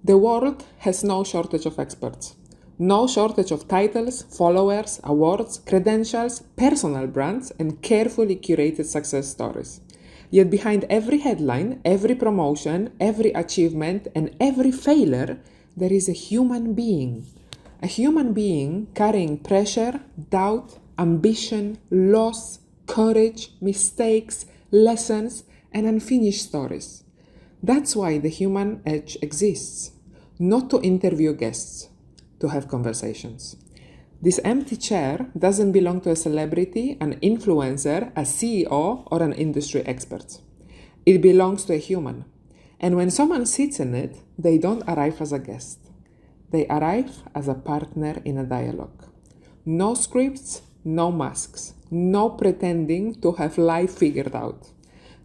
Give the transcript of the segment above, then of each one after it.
The world has no shortage of experts, no shortage of titles, followers, awards, credentials, personal brands, and carefully curated success stories. Yet behind every headline, every promotion, every achievement, and every failure, there is a human being. A human being carrying pressure, doubt, ambition, loss, courage, mistakes, lessons, and unfinished stories. That's why the Human Edge exists. Not to interview guests, to have conversations. This empty chair doesn't belong to a celebrity, an influencer, a CEO, or an industry expert. It belongs to a human. And when someone sits in it, they don't arrive as a guest. They arrive as a partner in a dialogue. No scripts, no masks, no pretending to have life figured out.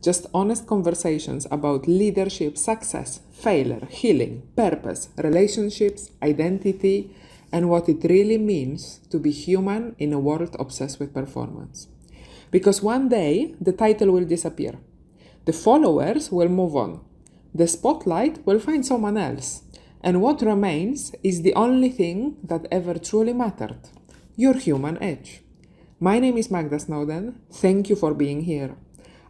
Just honest conversations about leadership, success, failure, healing, purpose, relationships, identity, and what it really means to be human in a world obsessed with performance. Because one day, the title will disappear. The followers will move on. The spotlight will find someone else. And what remains is the only thing that ever truly mattered, your human edge. My name is Magda Snowden. Thank you for being here.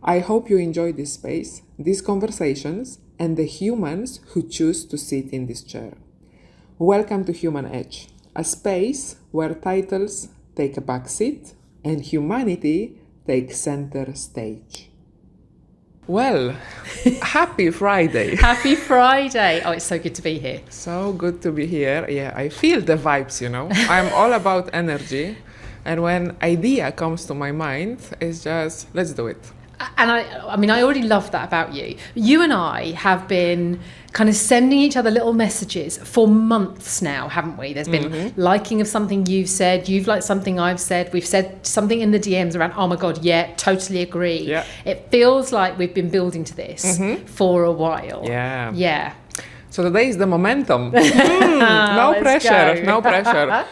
I hope you enjoy this space, these conversations, and the humans who choose to sit in this chair. Welcome to Human Edge, a space where titles take a back seat and humanity takes center stage. Well, happy Friday. Happy Friday. Oh, it's so good to be here. So good to be here. Yeah, I feel the vibes, I'm all about energy. And when idea comes to my mind, it's just, let's do it. And I already love that about you. You and I have been kind of sending each other little messages for months now, haven't we? There's been liking of something you've said, you've liked something I've said, we've said something in the DMs around, oh my God, yeah, totally agree. Yeah. It feels like we've been building to this for a while. Yeah. Yeah. So today is the momentum. No pressure, no pressure.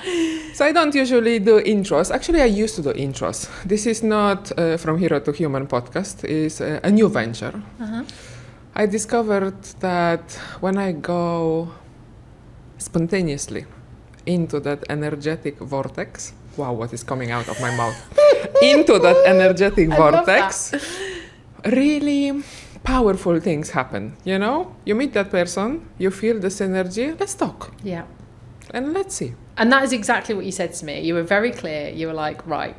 So I don't usually do intros. Actually, I used to do intros. This is not From Hero to Human podcast. It's a new venture. I discovered that when I go spontaneously into that energetic vortex, wow, what is coming out of my mouth? Into that energetic vortex, really powerful things happen, You meet that person, you feel this energy, let's talk. Yeah. And let's see. And that is exactly what you said to me. You were very clear. You were like, right,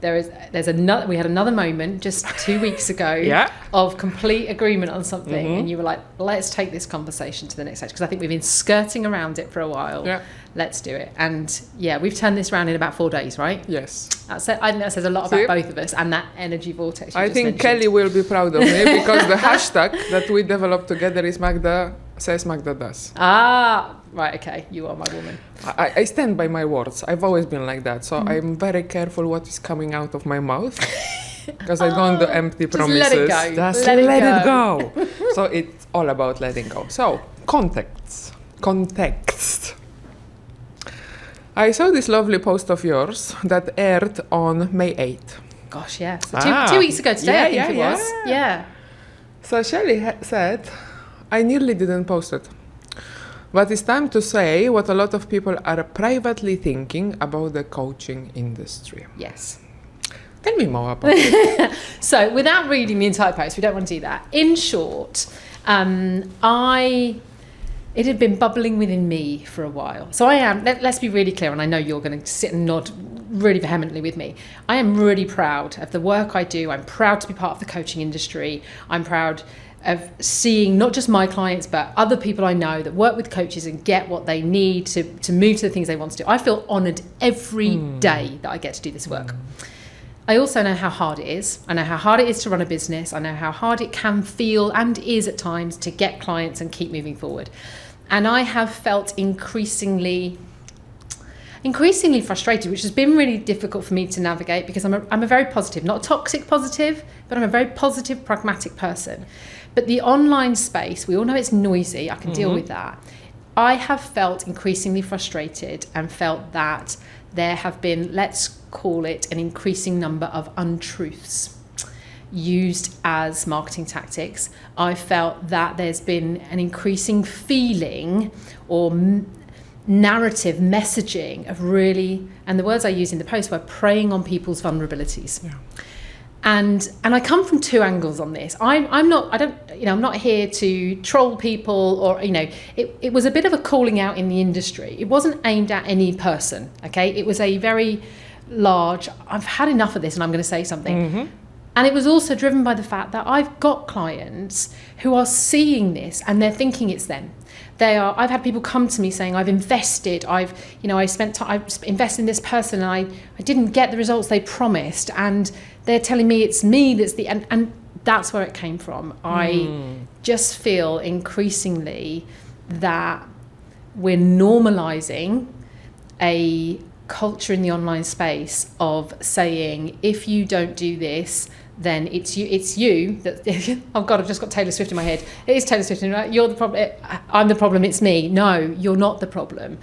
we had another moment just 2 weeks ago of complete agreement on something. And you were like, let's take this conversation to the next stage. Because I think we've been skirting around it for a while. Yeah. Let's do it. And yeah, we've turned this around in about 4 days, right? Yes. I think that says a lot about both of us and that energy vortex you I just think mentioned. Kelly will be proud of me because the hashtag that we developed together is Magda says, Magda does. Ah, right, okay. You are my woman. I stand by my words. I've always been like that. So I'm very careful what is coming out of my mouth because I don't do empty promises. Let it go. Just let it go. So it's all about letting go. So context. I saw this lovely post of yours that aired on May 8th. Gosh, yeah. So 2 weeks ago today, I think it was. Yeah. So Shelley said, I nearly didn't post it. But it's time to say what a lot of people are privately thinking about the coaching industry. Yes. Tell me more about it. So without reading the entire post, we don't want to do that. In short, it had been bubbling within me for a while. So I am, let's be really clear, and I know you're going to sit and nod really vehemently with me. I am really proud of the work I do. I'm proud to be part of the coaching industry. I'm proud of seeing not just my clients, but other people I know that work with coaches and get what they need to move to the things they want to do. I feel honoured every day that I get to do this work. I also know how hard it is. I know how hard it is to run a business. I know how hard it can feel and is at times to get clients and keep moving forward. And I have felt increasingly frustrated, which has been really difficult for me to navigate because I'm a very positive, not toxic positive, but I'm a very positive, pragmatic person. But the online space, we all know it's noisy. I can deal with that. I have felt increasingly frustrated and felt that there have been, let's call it, an increasing number of untruths. used as marketing tactics. I felt that there's been an increasing feeling or narrative messaging of really, and the words I use in the post were preying on people's vulnerabilities. Yeah. And I come from two angles on this. I'm not here to troll people or, it was a bit of a calling out in the industry. It wasn't aimed at any person, okay? It was a very large, I've had enough of this and I'm going to say something. Mm-hmm. And it was also driven by the fact that I've got clients who are seeing this and they're thinking it's them. I've had people come to me saying, I've invested, I've invested in this person and I didn't get the results they promised, and they're telling me it's me that's and that's where it came from. I just feel increasingly that we're normalizing a culture in the online space of saying, if you don't do this, then it's you that oh God, I've just got Taylor Swift in my head. It is Taylor Swift, right? You're the problem. I'm the problem. It's me. No, you're not the problem.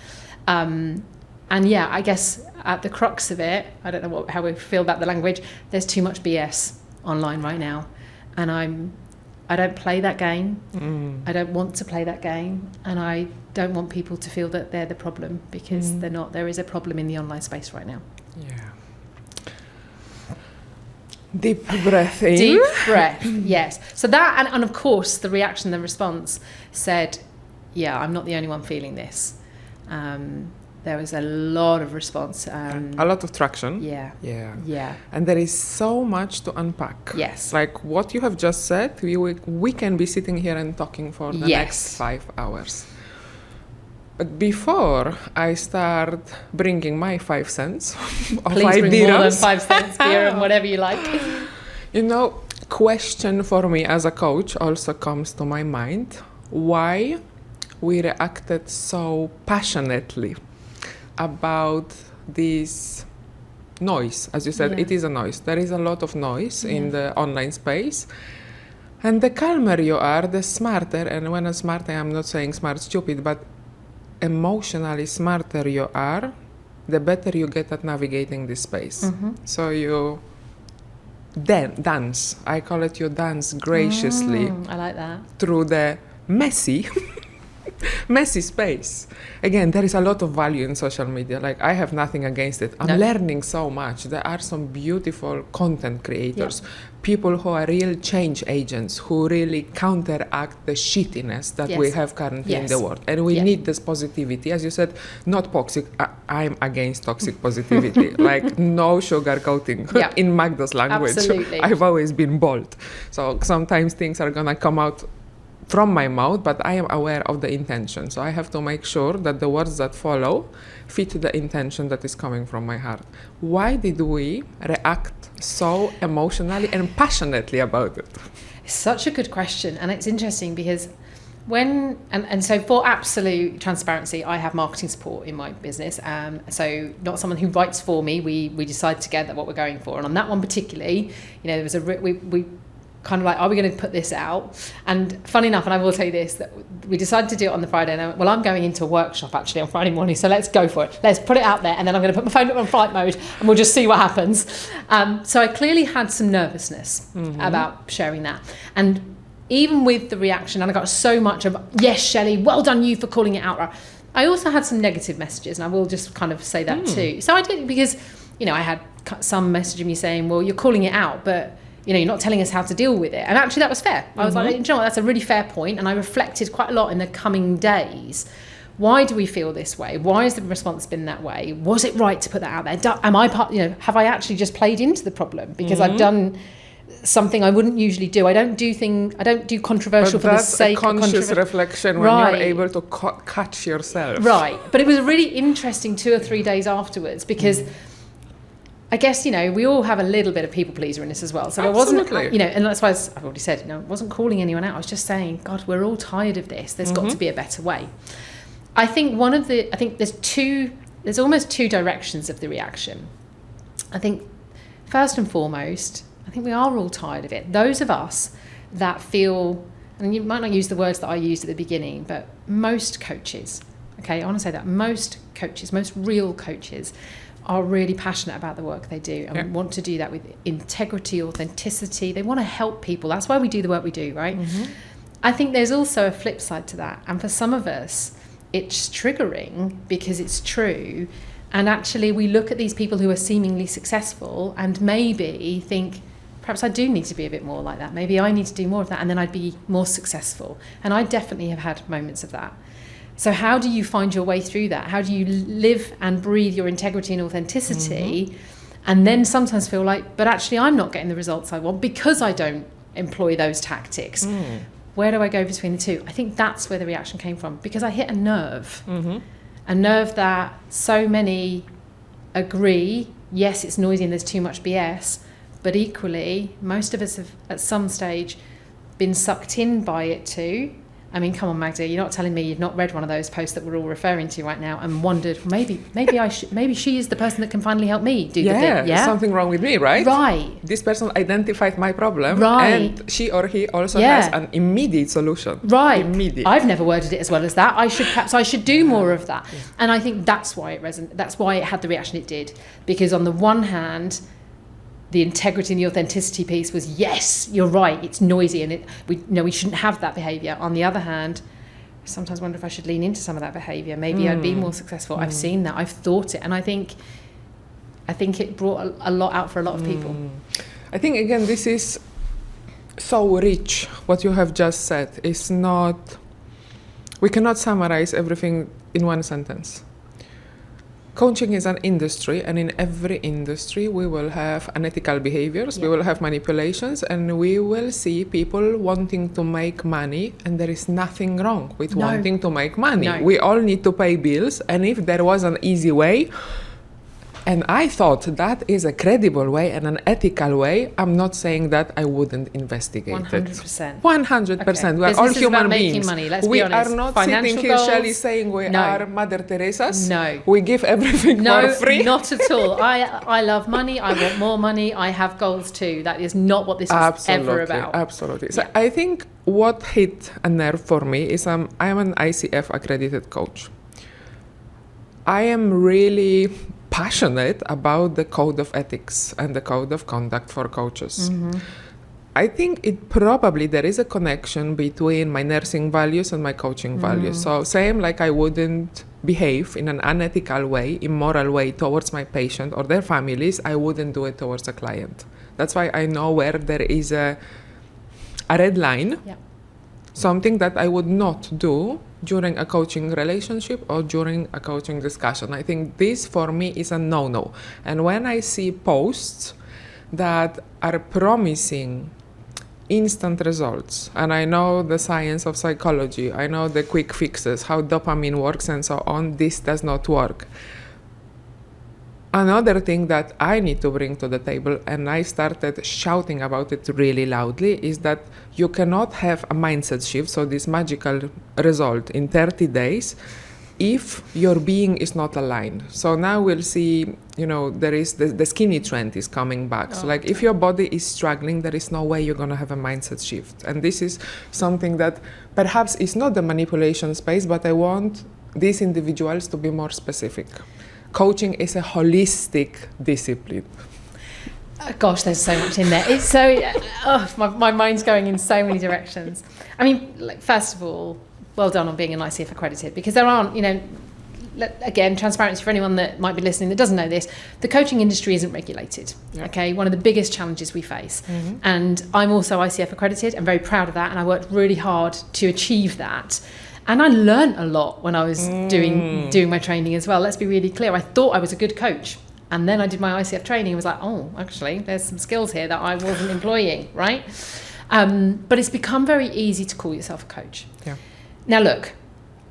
And yeah, I guess at the crux of it, I don't know how we feel about the language. There's too much BS online right now, and I don't play that game. I don't want to play that game, and I don't want people to feel that they're the problem, because they're not. There is a problem in the online space right now. Yeah. Deep breath in. Deep breath, yes. So that, and of course, the reaction, the response said, yeah, I'm not the only one feeling this. There was a lot of response. A lot of traction. Yeah. Yeah. Yeah. And there is so much to unpack. Yes. Like what you have just said, we can be sitting here and talking for the next 5 hours. But before I start bringing my 5 cents of Please ideas, bring more than 5 cents, beer and whatever you like. Question for me as a coach also comes to my mind. Why we reacted so passionately about this noise? As you said, it is a noise. There is a lot of noise in the online space. And the calmer you are, the smarter, and when I'm smart, I'm not saying smart, stupid, but emotionally smarter you are, the better you get at navigating this space. So you dance. I call it you dance graciously. I like that. Through the messy space. Again, there is a lot of value in social media. Like, I have nothing against it. I'm learning so much. There are some beautiful content creators, people who are real change agents, who really counteract the shittiness that we have currently in the world. And we need this positivity. As you said, not toxic. I'm against toxic positivity. Like, no sugarcoating in Magda's language. Absolutely. I've always been bold. So sometimes things are going to come out from my mouth, but I am aware of the intention. So I have to make sure that the words that follow fit the intention that is coming from my heart. Why did we react so emotionally and passionately about it? It's such a good question. And it's interesting because so for absolute transparency, I have marketing support in my business. So not someone who writes for me. We decide together what we're going for. And on that one particularly, there was we kind of like, are we going to put this out? And funny enough, and I will tell you this, that we decided to do it on the Friday. And I went, well, I'm going into a workshop actually on Friday morning, so let's go for it. Let's put it out there, and then I'm going to put my phone on flight mode, and we'll just see what happens. So I clearly had some nervousness about sharing that. And even with the reaction, and I got so much of, yes, Shelley, well done you for calling it out. I also had some negative messages, and I will just kind of say that too. So I did, because, I had some messaging me saying, well, you're calling it out, but you're not telling us how to deal with it. And actually that was fair. I was like, that's a really fair point. And I reflected quite a lot in the coming days. Why do we feel this way? Why has the response been that way? Was it right to put that out there? Am I part, have I actually just played into the problem? Because I've done something I wouldn't usually do. I don't do controversial for the sake of controversial. Conscious reflection when you're able to catch yourself. Right. But it was a really interesting 2 or 3 days afterwards, because I guess, we all have a little bit of people pleaser in this as well. So Absolutely. I wasn't, and that's why I've already said, I wasn't calling anyone out. I was just saying, God, we're all tired of this. There's got to be a better way. I think there's almost 2 directions of the reaction. I think first and foremost, I think we are all tired of it. Those of us that feel, and you might not use the words that I used at the beginning, but most coaches, okay, I want to say that most coaches, most real coaches, are really passionate about the work they do and want to do that with integrity, authenticity. They want to help people. That's why we do the work we do, right? I think there's also a flip side to that. And for some of us, it's triggering because it's true. And actually we look at these people who are seemingly successful and maybe think, perhaps I do need to be a bit more like that. Maybe I need to do more of that and then I'd be more successful. And I definitely have had moments of that. So how do you find your way through that? How do you live and breathe your integrity and authenticity and then sometimes feel like, but actually I'm not getting the results I want because I don't employ those tactics. Where do I go between the two? I think that's where the reaction came from, because I hit a nerve. A nerve that so many agree, yes, it's noisy and there's too much BS, but equally, most of us have at some stage been sucked in by it too. I mean, come on, Magda, you're not telling me you've not read one of those posts that we're all referring to right now and wondered, maybe she is the person that can finally help me do the thing. Yeah, something wrong with me, right? Right. This person identified my problem, right, and she or he also has an immediate solution. Right. Immediate. I've never worded it as well as that. Perhaps I should do more of that. And I think that's why it resonated. That's why it had the reaction it did. Because on the one hand, the integrity and the authenticity piece was, yes, you're right, it's noisy and we shouldn't have that behaviour. On the other hand, I sometimes wonder if I should lean into some of that behaviour. Maybe I'd be more successful. I've seen that, I've thought it, and I think it brought a lot out for a lot of people. I think, again, this is so rich, what you have just said. It's not, we cannot summarize everything in one sentence. Coaching is an industry, and in every industry we will have unethical behaviors, we will have manipulations, and we will see people wanting to make money, and there is nothing wrong with wanting to make money. We all need to pay bills, and if there was an easy way, and I thought that is a credible way and an ethical way, I'm not saying that I wouldn't investigate 100%. 100%. We are all human beings. Money, let's we be honest. are not Financial sitting here, goals, Shelley, saying we are Mother Teresa's. No. We give everything for free. Not at all. I love money. I want more money. I have goals too. That is not what this is ever about. Absolutely. So I think what hit a nerve for me is I am an ICF accredited coach. I am really passionate about the code of ethics and the code of conduct for coaches. I think there is a connection between my nursing values and my coaching values. So same like I wouldn't behave in an unethical way, immoral way towards my patient or their families, I wouldn't do it towards a client. That's why I know where there is a red line, something that I would not do during a coaching relationship or during a coaching discussion. I think this for me is a no-no. And when I see posts that are promising instant results, and I know the science of psychology, I know the quick fixes, how dopamine works and so on, this does not work. Another thing that I need to bring to the table, and I started shouting about it really loudly, is that you cannot have a mindset shift, so this magical result in 30 days, if your being is not aligned. So now we'll see, there is the skinny trend is coming back. So like if your body is struggling, there is no way you're going to have a mindset shift. And this is something that perhaps is not the manipulation space, but I want these individuals to be more specific. Coaching is a holistic discipline. Gosh, there's so much in there. It's so, my mind's going in so many directions. I mean, first of all, well done on being an ICF accredited, because there aren't, again, transparency for anyone that might be listening that doesn't know this, the coaching industry isn't regulated, okay? One of the biggest challenges we face. And I'm also ICF accredited. I'm very proud of that, and I worked really hard to achieve that. And I learned a lot when I was doing my training as well. Let's be really clear. I thought I was a good coach. And then I did my ICF training and was like, oh, actually, there's some skills here that I wasn't employing, right? But it's become very easy to call yourself a coach. Yeah. Now, look,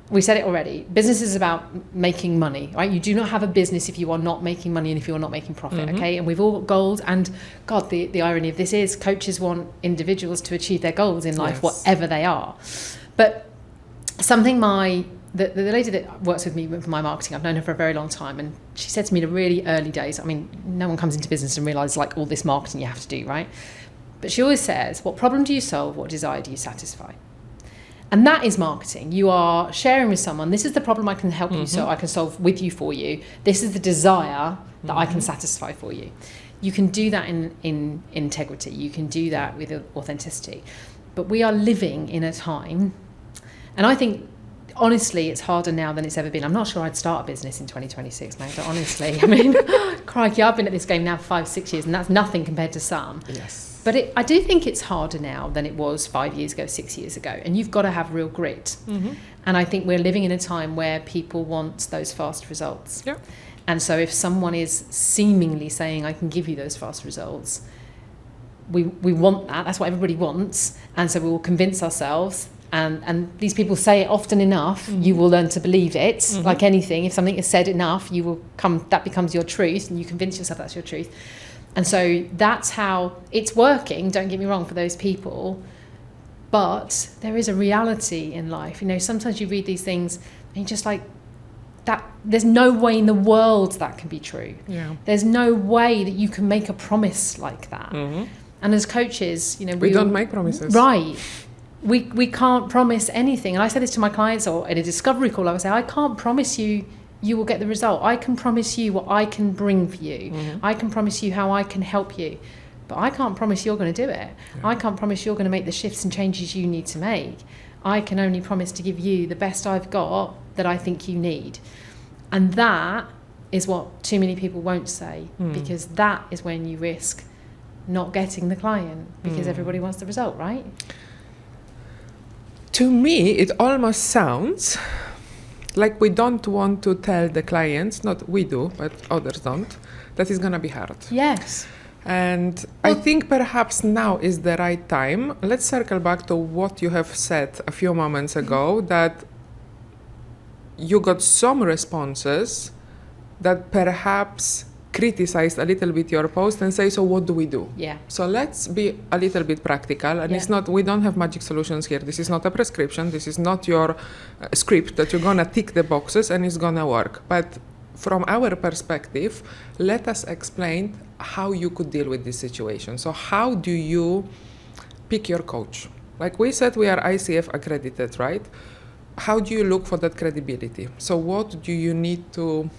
we said it already. Business is about making money, right? You do not have a business if you are not making money and if you're not making profit, okay? And we've all got goals. And God, the irony of this is coaches want individuals to achieve their goals in life, whatever they are. But something the lady that works with me for my marketing, I've known her for a very long time, and she said to me in the really early days, I mean, no one comes into business and realises like all this marketing you have to do, right? But she always says, what problem do you solve? What desire do you satisfy? And that is marketing. You are sharing with someone, this is the problem I can help you so I can solve with you for you. This is the desire that I can satisfy for you. You can do that in integrity. You can do that with authenticity. But we are living in a time, and I think, honestly, it's harder now than it's ever been. I'm not sure I'd start a business in 2026, mate, but honestly, I mean, crikey, I've been at this game now for 5-6 years, and that's nothing compared to some. Yes. But I do think it's harder now than it was 5 years ago, 6 years ago. And you've got to have real grit. And I think we're living in a time where people want those fast results. Yeah. And so if someone is seemingly saying, I can give you those fast results, we want that. That's what everybody wants. And so we will convince ourselves. And these people say it often enough, you will learn to believe it. Like anything, if something is said enough, that becomes your truth, and you convince yourself that's your truth. And so that's how it's working, don't get me wrong, for those people. But there is a reality in life. You know, sometimes you read these things and you're just like, that. There's no way in the world that can be true. Yeah. There's no way that you can make a promise like that. And as coaches, you know, we don't make promises. Right. We can't promise anything. And I say this to my clients, or in a discovery call, I would say, I can't promise you will get the result. I can promise you what I can bring for you. I can promise you how I can help you. But I can't promise you're going to do it. Yeah. I can't promise you're going to make the shifts and changes you need to make. I can only promise to give you the best I've got that I think you need. And that is what too many people won't say, because that is when you risk not getting the client, because everybody wants the result, right? To me, it almost sounds like we don't want to tell the clients, not we do, but others don't, that it's going to be hard. Yes. And I think perhaps now is the right time. Let's circle back to what you have said a few moments ago, that you got some responses that perhaps criticized a little bit your post and say, so what do we do? Yeah. So let's be a little bit practical. And it's not, we don't have magic solutions here. This is not a prescription. This is not your script that you're going to tick the boxes and it's going to work. But from our perspective, let us explain how you could deal with this situation. So how do you pick your coach? Like we said, we are ICF accredited, right? How do you look for that credibility? So what do you need to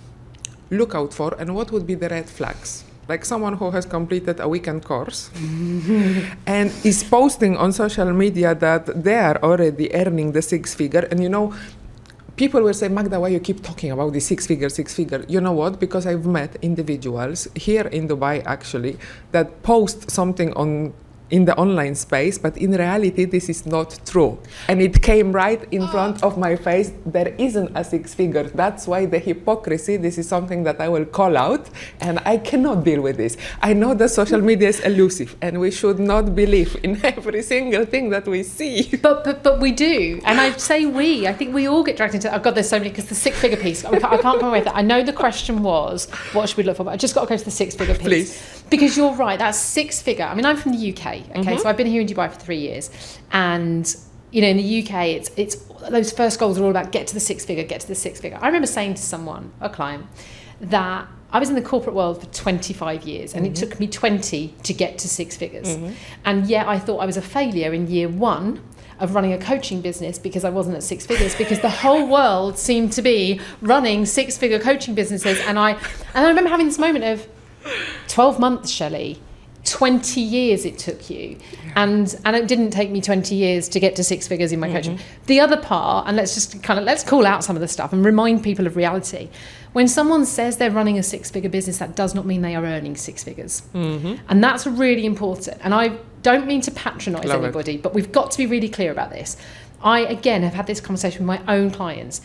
look out for, and what would be the red flags? Like someone who has completed a weekend course and is posting on social media that they are already earning the 6-figure, and you know, people will say, Magda, why you keep talking about the 6-figure? You know what? Because I've met individuals here in Dubai, actually, that post something in the online space, but in reality, this is not true. And it came right in front of my face. There isn't a 6-figure. That's why the hypocrisy, this is something that I will call out, and I cannot deal with this. I know that social media is elusive, and we should not believe in every single thing that we see. But we do. And I say I think we all get dragged into, oh God, there's so many, because the 6-figure piece, I can't come away with that. I know the question was, what should we look for? But I just got to go to the 6-figure piece. Please. Because you're right, that's 6-figure. I mean, I'm from the UK, okay? So I've been here in Dubai for 3 years. And, you know, in the UK, it's those first goals are all about get to the 6-figure. I remember saying to someone, a client, that I was in the corporate world for 25 years and it took me 20 to get to 6 figures. And yet I thought I was a failure in year 1 of running a coaching business because I wasn't at 6 figures, because the whole world seemed to be running 6-figure coaching businesses. And I remember having this moment of 12 months, Shelley, 20 years it took you. And it didn't take me 20 years to get to 6 figures in my coaching. The other part, and let's call out some of the stuff and remind people of reality. When someone says they're running a 6-figure business, that does not mean they are earning 6 figures. And that's really important. And I don't mean to patronize anybody, but we've got to be really clear about this. I, again, have had this conversation with my own clients.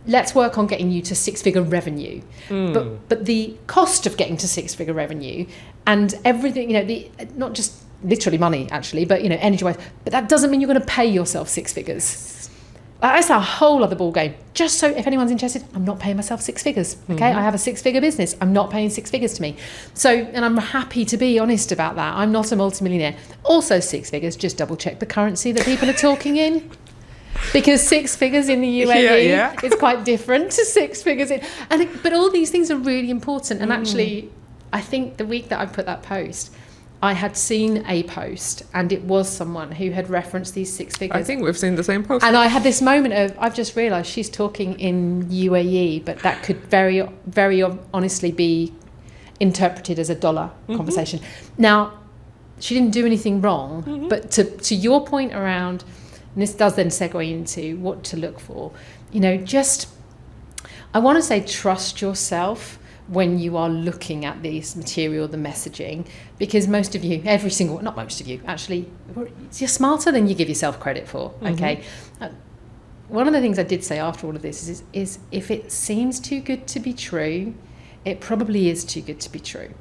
Let's work on getting you to 6-figure revenue. But the cost of getting to 6-figure revenue and everything, you know, not just literally money actually, but, you know, energy-wise, but that doesn't mean you're going to pay yourself 6 figures. That's a whole other ball game. Just so if anyone's interested, I'm not paying myself 6 figures. Okay, I have a 6-figure business. I'm not paying 6 figures to me. So, and I'm happy to be honest about that. I'm not a multimillionaire. Also 6 figures, just double check the currency that people are talking in. Because 6 figures in the UAE is quite different to 6 figures in, but all these things are really important. And actually, I think the week that I put that post, I had seen a post, and it was someone who had referenced these 6 figures. I think we've seen the same post. And I had this moment of, I've just realised she's talking in UAE, but that could very, very honestly be interpreted as a dollar conversation. Now, she didn't do anything wrong, but to your point around, and this does then segue into what to look for, just, I want to say trust yourself when you are looking at this material, the messaging, because most of you, not most of you, actually, you're smarter than you give yourself credit for, okay? One of the things I did say after all of this is if it seems too good to be true, it probably is too good to be true.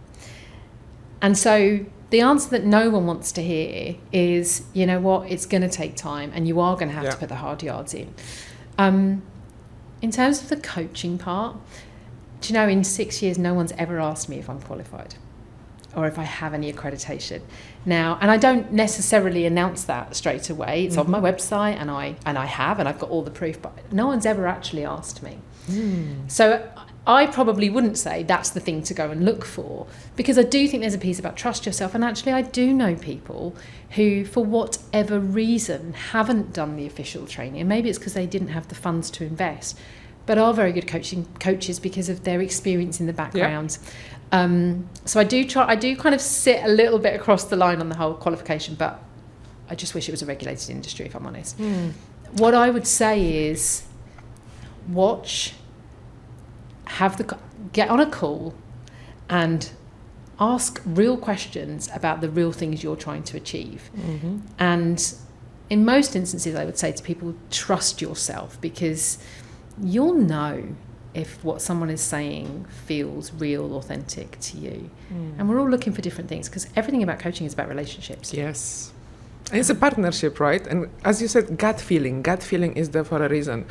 And so the answer that no one wants to hear is, you know what, it's going to take time and you are going to have to put the hard yards in. In terms of the coaching part, do you know, in 6 years, no one's ever asked me if I'm qualified or if I have any accreditation. Now, and I don't necessarily announce that straight away. It's on my website, and I've got all the proof, but no one's ever actually asked me. So I probably wouldn't say that's the thing to go and look for, because I do think there's a piece about trust yourself. And actually, I do know people who, for whatever reason, haven't done the official training. And maybe it's because they didn't have the funds to invest, but are very good coaches because of their experience in the background. So I do kind of sit a little bit across the line on the whole qualification, but I just wish it was a regulated industry, if I'm honest. What I would say is get on a call and ask real questions about the real things you're trying to achieve. And in most instances, I would say to people, trust yourself, because you'll know if what someone is saying feels real, authentic to you. And we're all looking for different things, because everything about coaching is about relationships. Yes. And it's a partnership, right? And as you said, gut feeling is there for a reason.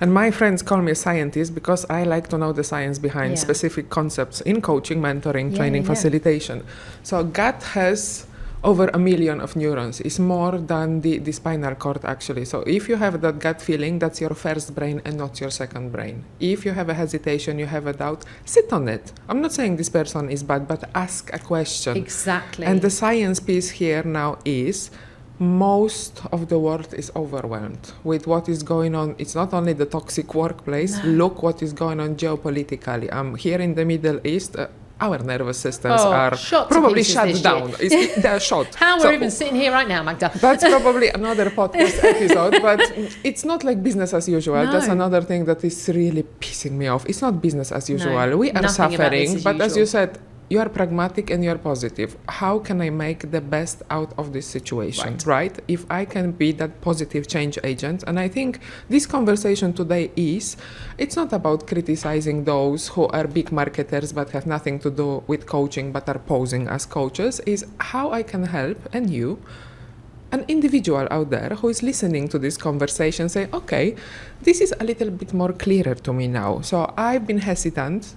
And my friends call me a scientist because I like to know the science behind specific concepts in coaching, mentoring, training, facilitation. So gut has over 1 million of neurons. It's more than the spinal cord, actually. So if you have that gut feeling, that's your first brain and not your second brain. If you have a hesitation, you have a doubt, sit on it. I'm not saying this person is bad, but ask a question. Exactly. And the science piece here now is most of the world is overwhelmed with what is going on. It's not only the toxic workplace. No. Look what is going on geopolitically. Here in the Middle East, our nervous systems are probably shut down. They're shot. How we're even sitting here right now, Magda. That's probably another podcast episode, but it's not like business as usual. No. That's another thing that is really pissing me off. It's not business as usual. No, we are suffering, but as you said, you are pragmatic and you are positive. How can I make the best out of this situation, right? If I can be that positive change agent. And I think this conversation today it's not about criticizing those who are big marketers but have nothing to do with coaching but are posing as coaches, is how I can help an individual out there who is listening to this conversation say, okay, this is a little bit more clearer to me now. So I've been hesitant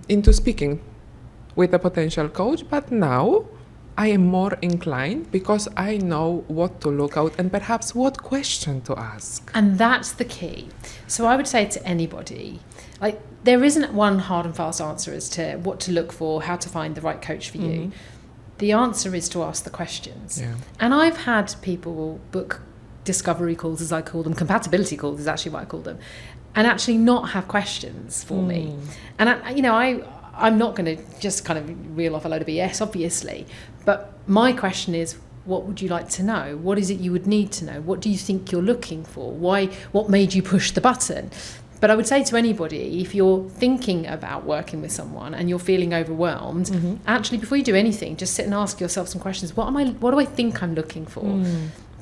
into speaking with a potential coach, but now I am more inclined because I know what to look out and perhaps what question to ask. And that's the key. So I would say to anybody, like, there isn't one hard and fast answer as to what to look for, how to find the right coach for you. The answer is to ask the questions. Yeah. And I've had people book discovery calls, as I call them, compatibility calls is actually what I call them, and actually not have questions for me. And I'm not going to just kind of reel off a load of BS, obviously, but my question is, what would you like to know? What is it you would need to know? What do you think you're looking for? What made you push the button? But I would say to anybody, if you're thinking about working with someone and you're feeling overwhelmed, actually, before you do anything, just sit and ask yourself some questions. What do I think I'm looking for?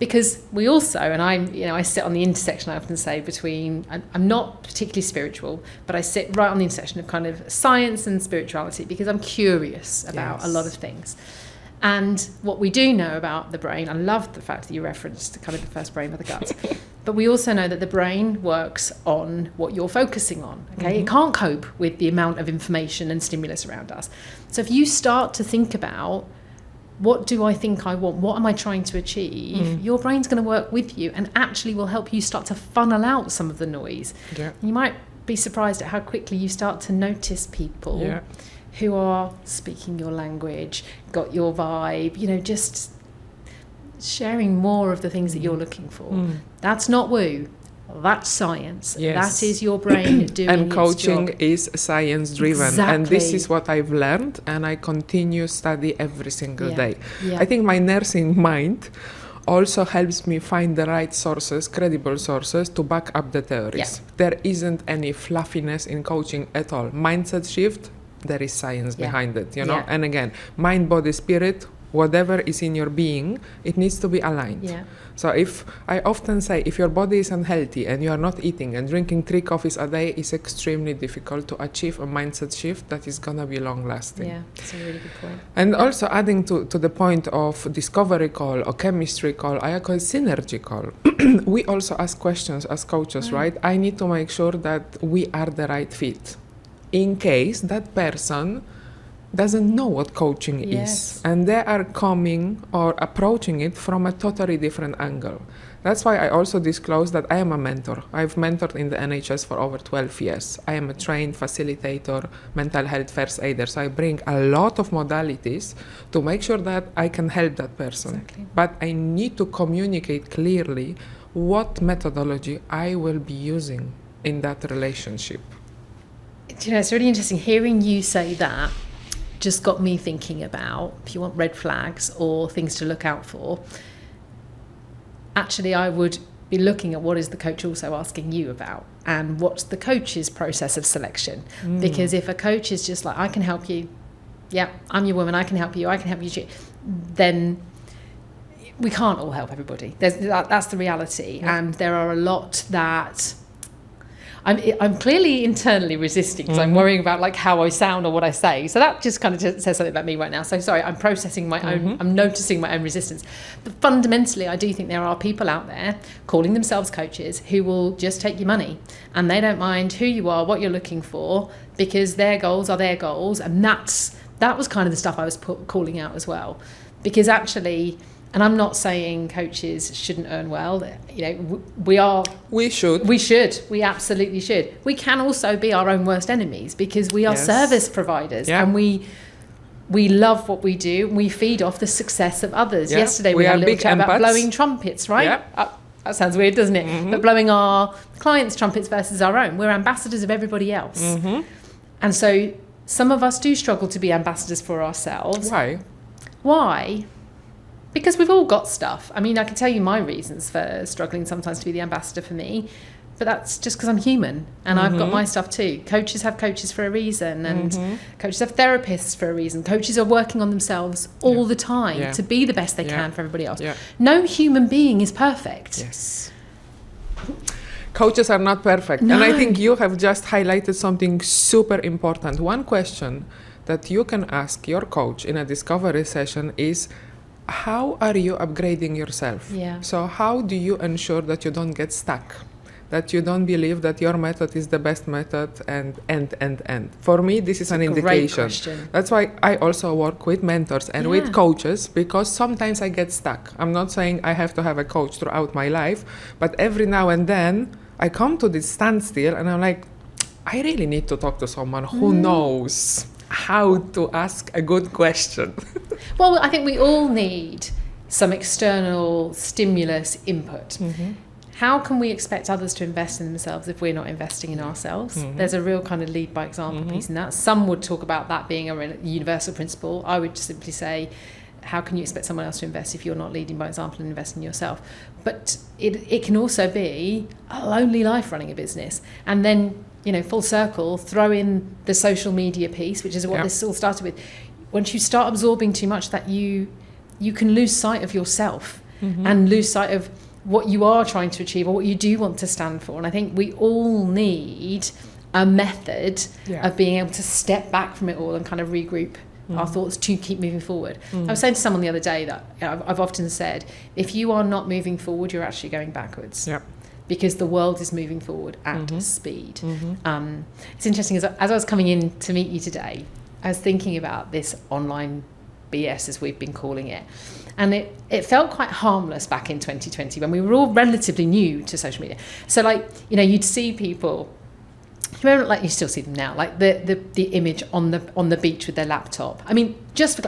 Because we also, and I sit on the intersection, I often say, between, I'm not particularly spiritual, but I sit right on the intersection of kind of science and spirituality, because I'm curious about a lot of things. And what we do know about the brain, I love the fact that you referenced kind of the first brain with the gut, but we also know that the brain works on what you're focusing on, okay? It can't cope with the amount of information and stimulus around us. So if you start to think about, what do I think I want? What am I trying to achieve? Your brain's going to work with you and actually will help you start to funnel out some of the noise. Yeah. You might be surprised at how quickly you start to notice people who are speaking your language, got your vibe, just sharing more of the things that you're looking for. That's not woo. That's science. Yes. That is your brain doing And its coaching job. is science driven. Exactly. And this is what I've learned, and I continue study every single day. Yeah. I think my nursing mind also helps me find the right sources, credible sources, to back up the theories. There isn't any fluffiness in coaching at all. Mindset shift, there is science behind it, And again, mind, body, spirit, whatever is in your being, it needs to be aligned. Yeah. So if I often say, if your body is unhealthy and you are not eating and drinking 3 coffees a day, it's extremely difficult to achieve a mindset shift that is going to be long lasting. Yeah, that's a really good point. And also adding to the point of discovery call or chemistry call, I call synergy call. We also ask questions as coaches, right? I need to make sure that we are the right fit in case that person doesn't know what coaching is, and they are coming or approaching it from a totally different angle. That's why I also disclose that I am a mentor. I've mentored in the NHS for over 12 years. I am a trained facilitator, mental health first aider. So I bring a lot of modalities to make sure that I can help that person. Exactly. But I need to communicate clearly what methodology I will be using in that relationship. It's really interesting hearing you say that. Just got me thinking about, if you want red flags or things to look out for, actually I would be looking at what is the coach also asking you about, and what's the coach's process of selection. Because if a coach is just like, I can help you, yeah, I'm your woman, I can help you, then we can't all help everybody. That's the reality. And there are a lot that I'm clearly internally resisting, because I'm worrying about like how I sound or what I say. So that just kind of says something about me right now. So sorry, I'm processing my own, I'm noticing my own resistance. But fundamentally, I do think there are people out there calling themselves coaches who will just take your money, and they don't mind who you are, what you're looking for, because their goals are their goals. And that was kind of the stuff I was calling out as well. Because actually, and I'm not saying coaches shouldn't earn well. We should. We absolutely should. We can also be our own worst enemies, because we are service providers, and we love what we do, and we feed off the success of others. Yeah. Yesterday we had a little chat about blowing trumpets, right? Yeah. That sounds weird, doesn't it? But blowing our clients' trumpets versus our own. We're ambassadors of everybody else. And so some of us do struggle to be ambassadors for ourselves. Why? Because we've all got stuff. I mean, I can tell you my reasons for struggling sometimes to be the ambassador for me, but that's just because I'm human, and I've got my stuff too. Coaches have coaches for a reason, and coaches have therapists for a reason. Coaches are working on themselves all the time to be the best they can for everybody else. No human being is perfect. Yes. Coaches are not perfect. No. And I think you have just highlighted something super important. One question that you can ask your coach in a discovery session is, how are you upgrading yourself? So how do you ensure that you don't get stuck? That you don't believe that your method is the best method, and. For me, this is an indication. That's why I also work with mentors and with coaches, because sometimes I get stuck. I'm not saying I have to have a coach throughout my life, but every now and then I come to this standstill and I'm like, I really need to talk to someone who knows how to ask a good question. Well, I think we all need some external stimulus input. How can we expect others to invest in themselves if we're not investing in ourselves? There's a real kind of lead by example piece in that. Some would talk about that being a universal principle. I would simply say, how can you expect someone else to invest if you're not leading by example and investing in yourself? But it can also be a lonely life running a business. And then, full circle, throw in the social media piece, which is what this all started with. Once you start absorbing too much, that you can lose sight of yourself and lose sight of what you are trying to achieve or what you do want to stand for. And I think we all need a method of being able to step back from it all and kind of regroup our thoughts to keep moving forward. I was saying to someone the other day that I've often said, if you are not moving forward, you're actually going backwards. Because the world is moving forward at speed. It's interesting, as I was coming in to meet you today, I was thinking about this online BS, as we've been calling it. And it felt quite harmless back in 2020 when we were all relatively new to social media. So you'd see people remember, like you still see them now, like the image on the beach with their laptop. I mean,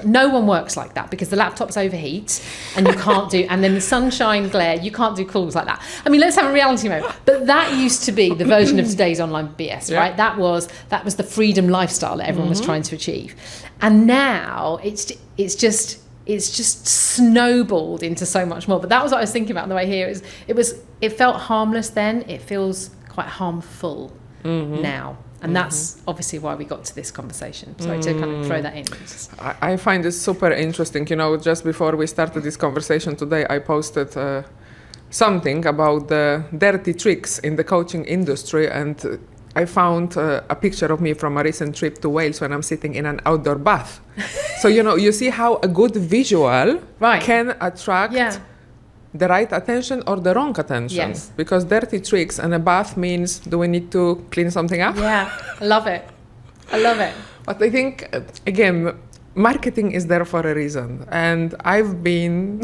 no one works like that because the laptops overheat and you can't do, and then the sunshine glare, you can't do calls like that. I mean, let's have a reality moment. But that used to be the version of today's online BS, right? That was the freedom lifestyle that everyone was trying to achieve, and now it's just snowballed into so much more. But that was what I was thinking about on the way here. It felt harmless then. It feels quite harmful now, and that's obviously why we got to this conversation. Sorry to kind of throw that in. I find it super interesting. Just before we started this conversation today, I posted something about the dirty tricks in the coaching industry, and I found a picture of me from a recent trip to Wales when I'm sitting in an outdoor bath. So you see how a good visual can attract the right attention or the wrong attention. Yes. Because dirty tricks and a bath means, do we need to clean something up? Yeah, I love it. But I think, again, marketing is there for a reason. And I've been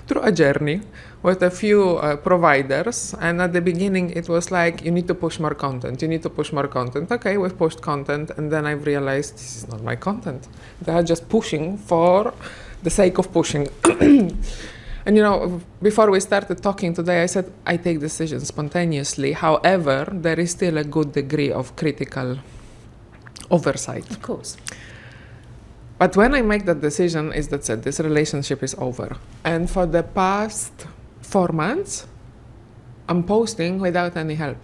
through a journey with a few providers. And at the beginning, it was like, you need to push more content. Okay, we've pushed content. And then I've realized this is not my content. They are just pushing for the sake of pushing. And before we started talking today, I said I take decisions spontaneously. However, there is still a good degree of critical oversight. Of course. But when I make that decision, that's it, this relationship is over. And for the past 4 months, I'm posting without any help.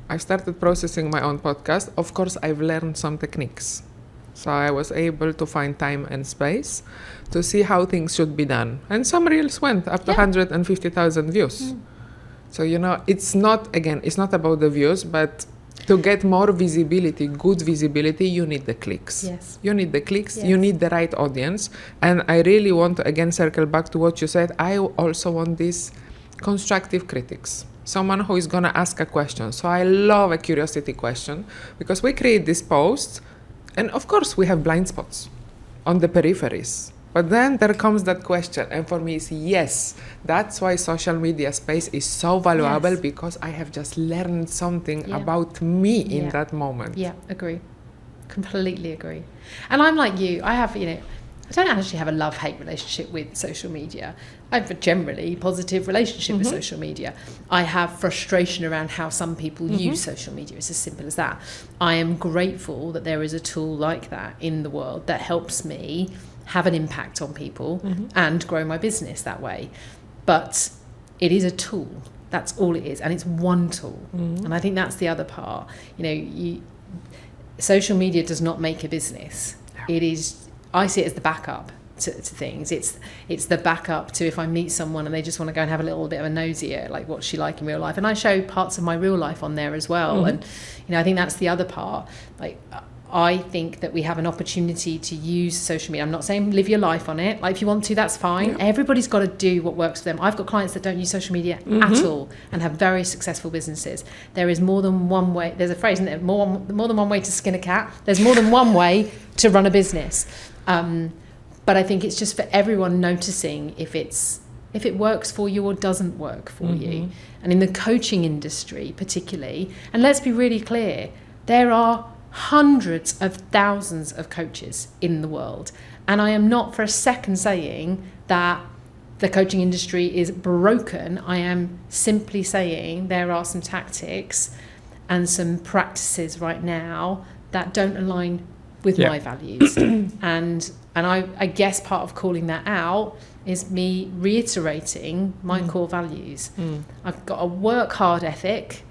I started processing my own podcast. Of course, I've learned some techniques. So I was able to find time and space to see how things should be done. And some reels went up to 150,000 views. So, it's not about the views, but to get more visibility, good visibility, you need the clicks. Yes. You need the clicks, you need the right audience. And I really want to, again, circle back to what you said. I also want these constructive critics. Someone who is going to ask a question. So I love a curiosity question because we create these posts. And of course, we have blind spots on the peripheries. But then there comes that question. And for me, it's yes. That's why social media space is so valuable because I have just learned something about me in that moment. Yeah, agree. Completely agree. And I'm like you. I don't actually have a love-hate relationship with social media. I have a generally positive relationship with social media. I have frustration around how some people use social media. It's as simple as that. I am grateful that there is a tool like that in the world that helps me have an impact on people and grow my business that way. But it is a tool. That's all it is. And it's one tool. And I think that's the other part. Social media does not make a business. It is... I see it as the backup to things. It's the backup to if I meet someone and they just want to go and have a little bit of a nosy at like what's she like in real life. And I show parts of my real life on there as well. And I think that's the other part. Like I think that we have an opportunity to use social media. I'm not saying live your life on it. Like if you want to, that's fine. Yeah. Everybody's got to do what works for them. I've got clients that don't use social media at all and have very successful businesses. There is more than one way. There's a phrase, isn't there? More than one way to skin a cat. There's more than one way to run a business. But I think it's just for everyone noticing if it works for you or doesn't work for you. And in the coaching industry particularly, and let's be really clear, there are hundreds of thousands of coaches in the world. And I am not for a second saying that the coaching industry is broken. I am simply saying there are some tactics and some practices right now that don't align with my values. And I guess part of calling that out is me reiterating my core values. I've got a work hard ethic.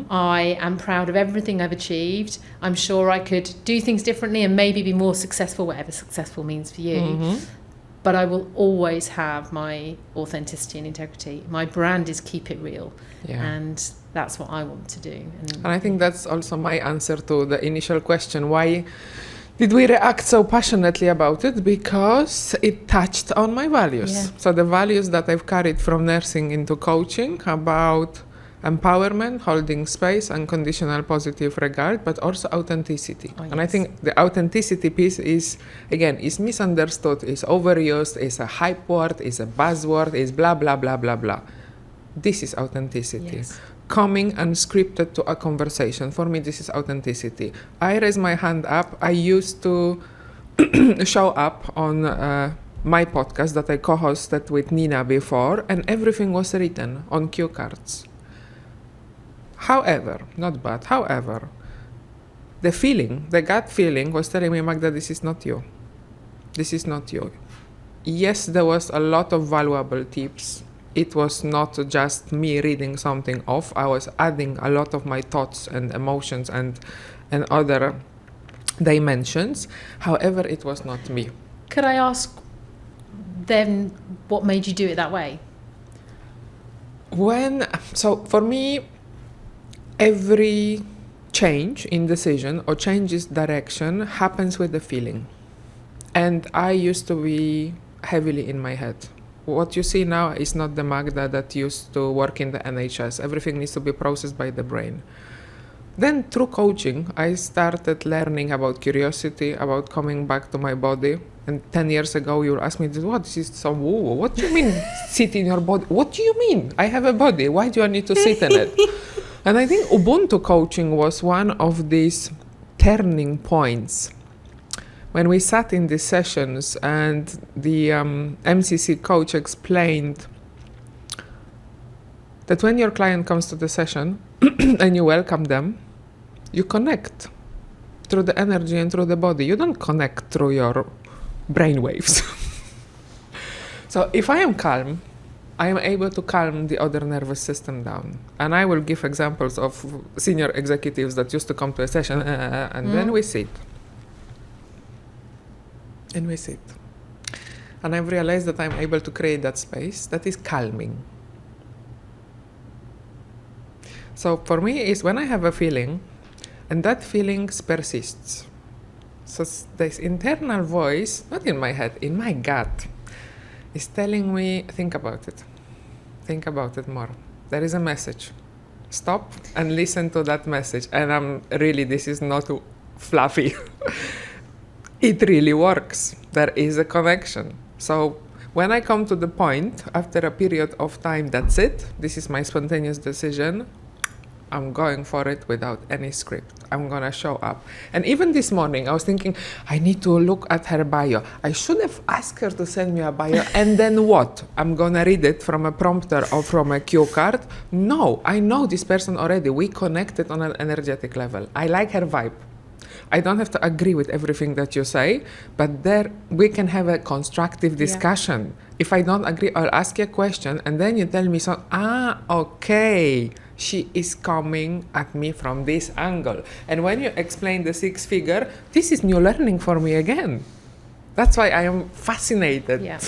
I am proud of everything I've achieved. I'm sure I could do things differently and maybe be more successful, whatever successful means for you. But I will always have my authenticity and integrity. My brand is keep it real. And that's what I want to do. And I think that's also my answer to the initial question. Why did we react so passionately about it? Because it touched on my values. So the values that I've carried from nursing into coaching about empowerment, holding space, unconditional positive regard, but also authenticity. And I think the authenticity piece is misunderstood, is overused, is a hype word, is a buzzword, is blah, blah, blah, blah, blah. This is authenticity. coming unscripted to a conversation. For me, this is authenticity. I raise my hand up. I used to show up on my podcast that I co-hosted with Nina before, and everything was written on cue cards. However, the gut feeling was telling me, Magda, this is not you. This is not you. Yes, there was a lot of valuable tips. It was not just me reading something off. I was adding a lot of my thoughts and emotions and other dimensions. However, it was not me. Could I ask then what made you do it that way? So for me, every change in decision or changes direction happens with the feeling. And I used to be heavily in my head. What you see now is not the Magda that used to work in the NHS. Everything needs to be processed by the brain. Then through coaching, I started learning about curiosity, about coming back to my body. And 10 years ago, you asked me, what, this is so woo. What do you mean sit in your body? What do you mean? I have a body. Why do I need to sit in it? And I think Ubuntu coaching was one of these turning points. When we sat in these sessions and the MCC coach explained that when your client comes to the session and you welcome them, you connect through the energy and through the body. You don't connect through your brain waves. So if I am calm, I am able to calm the other nervous system down. And I will give examples of senior executives that used to come to a session and then we sit. And we sit. And I've realized that I'm able to create that space that is calming. So for me, is when I have a feeling, and that feeling persists. So this internal voice, not in my head, in my gut, is telling me, think about it. Think about it more. There is a message. Stop and listen to that message. And this is not fluffy. It really works. There is a connection. So when I come to the point, after a period of time, that's it. This is my spontaneous decision. I'm going for it without any script. I'm going to show up. And even this morning, I was thinking, I need to look at her bio. I should have asked her to send me a bio. And then what? I'm going to read it from a prompter or from a cue card? No, I know this person already. We connected on an energetic level. I like her vibe. I don't have to agree with everything that you say, but there we can have a constructive discussion. Yeah. If I don't agree, I'll ask you a question, and then you tell me, okay, she is coming at me from this angle. And when you explain the 6 figure, this is new learning for me again. That's why I am fascinated. Yeah.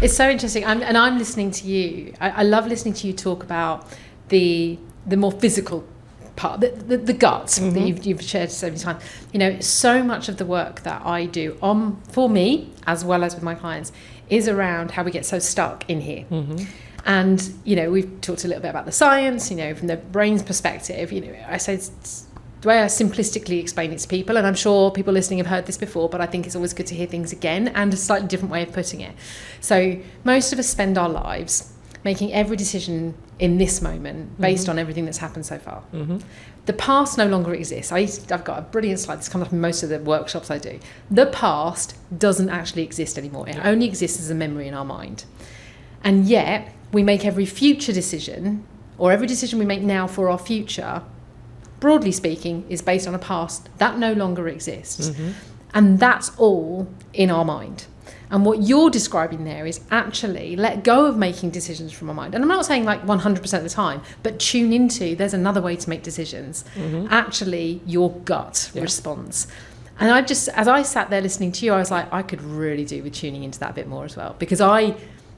It's so interesting. I'm listening to you. I love listening to you talk about the more physical part, the guts that you've shared so many times. You know, so much of the work that I do for me, as well as with my clients, is around how we get so stuck in here. And, you know, we've talked a little bit about the science, you know, from the brain's perspective. You know, I say the way I simplistically explain it to people, and I'm sure people listening have heard this before, but I think it's always good to hear things again and a slightly different way of putting it. So most of us spend our lives making every decision in this moment based on everything that's happened so far. The past no longer exists. I've got a brilliant slide. This comes up in most of the workshops I do. The past doesn't actually exist anymore. It only exists as a memory in our mind. And yet we make every future decision, or every decision we make now for our future, broadly speaking, is based on a past that no longer exists. And that's all in our mind. And what you're describing there is actually let go of making decisions from our mind. And I'm not saying like 100% of the time, but tune into there's another way to make decisions. Actually, your gut responds. And I just, as I sat there listening to you, I was like, I could really do with tuning into that a bit more as well. Because I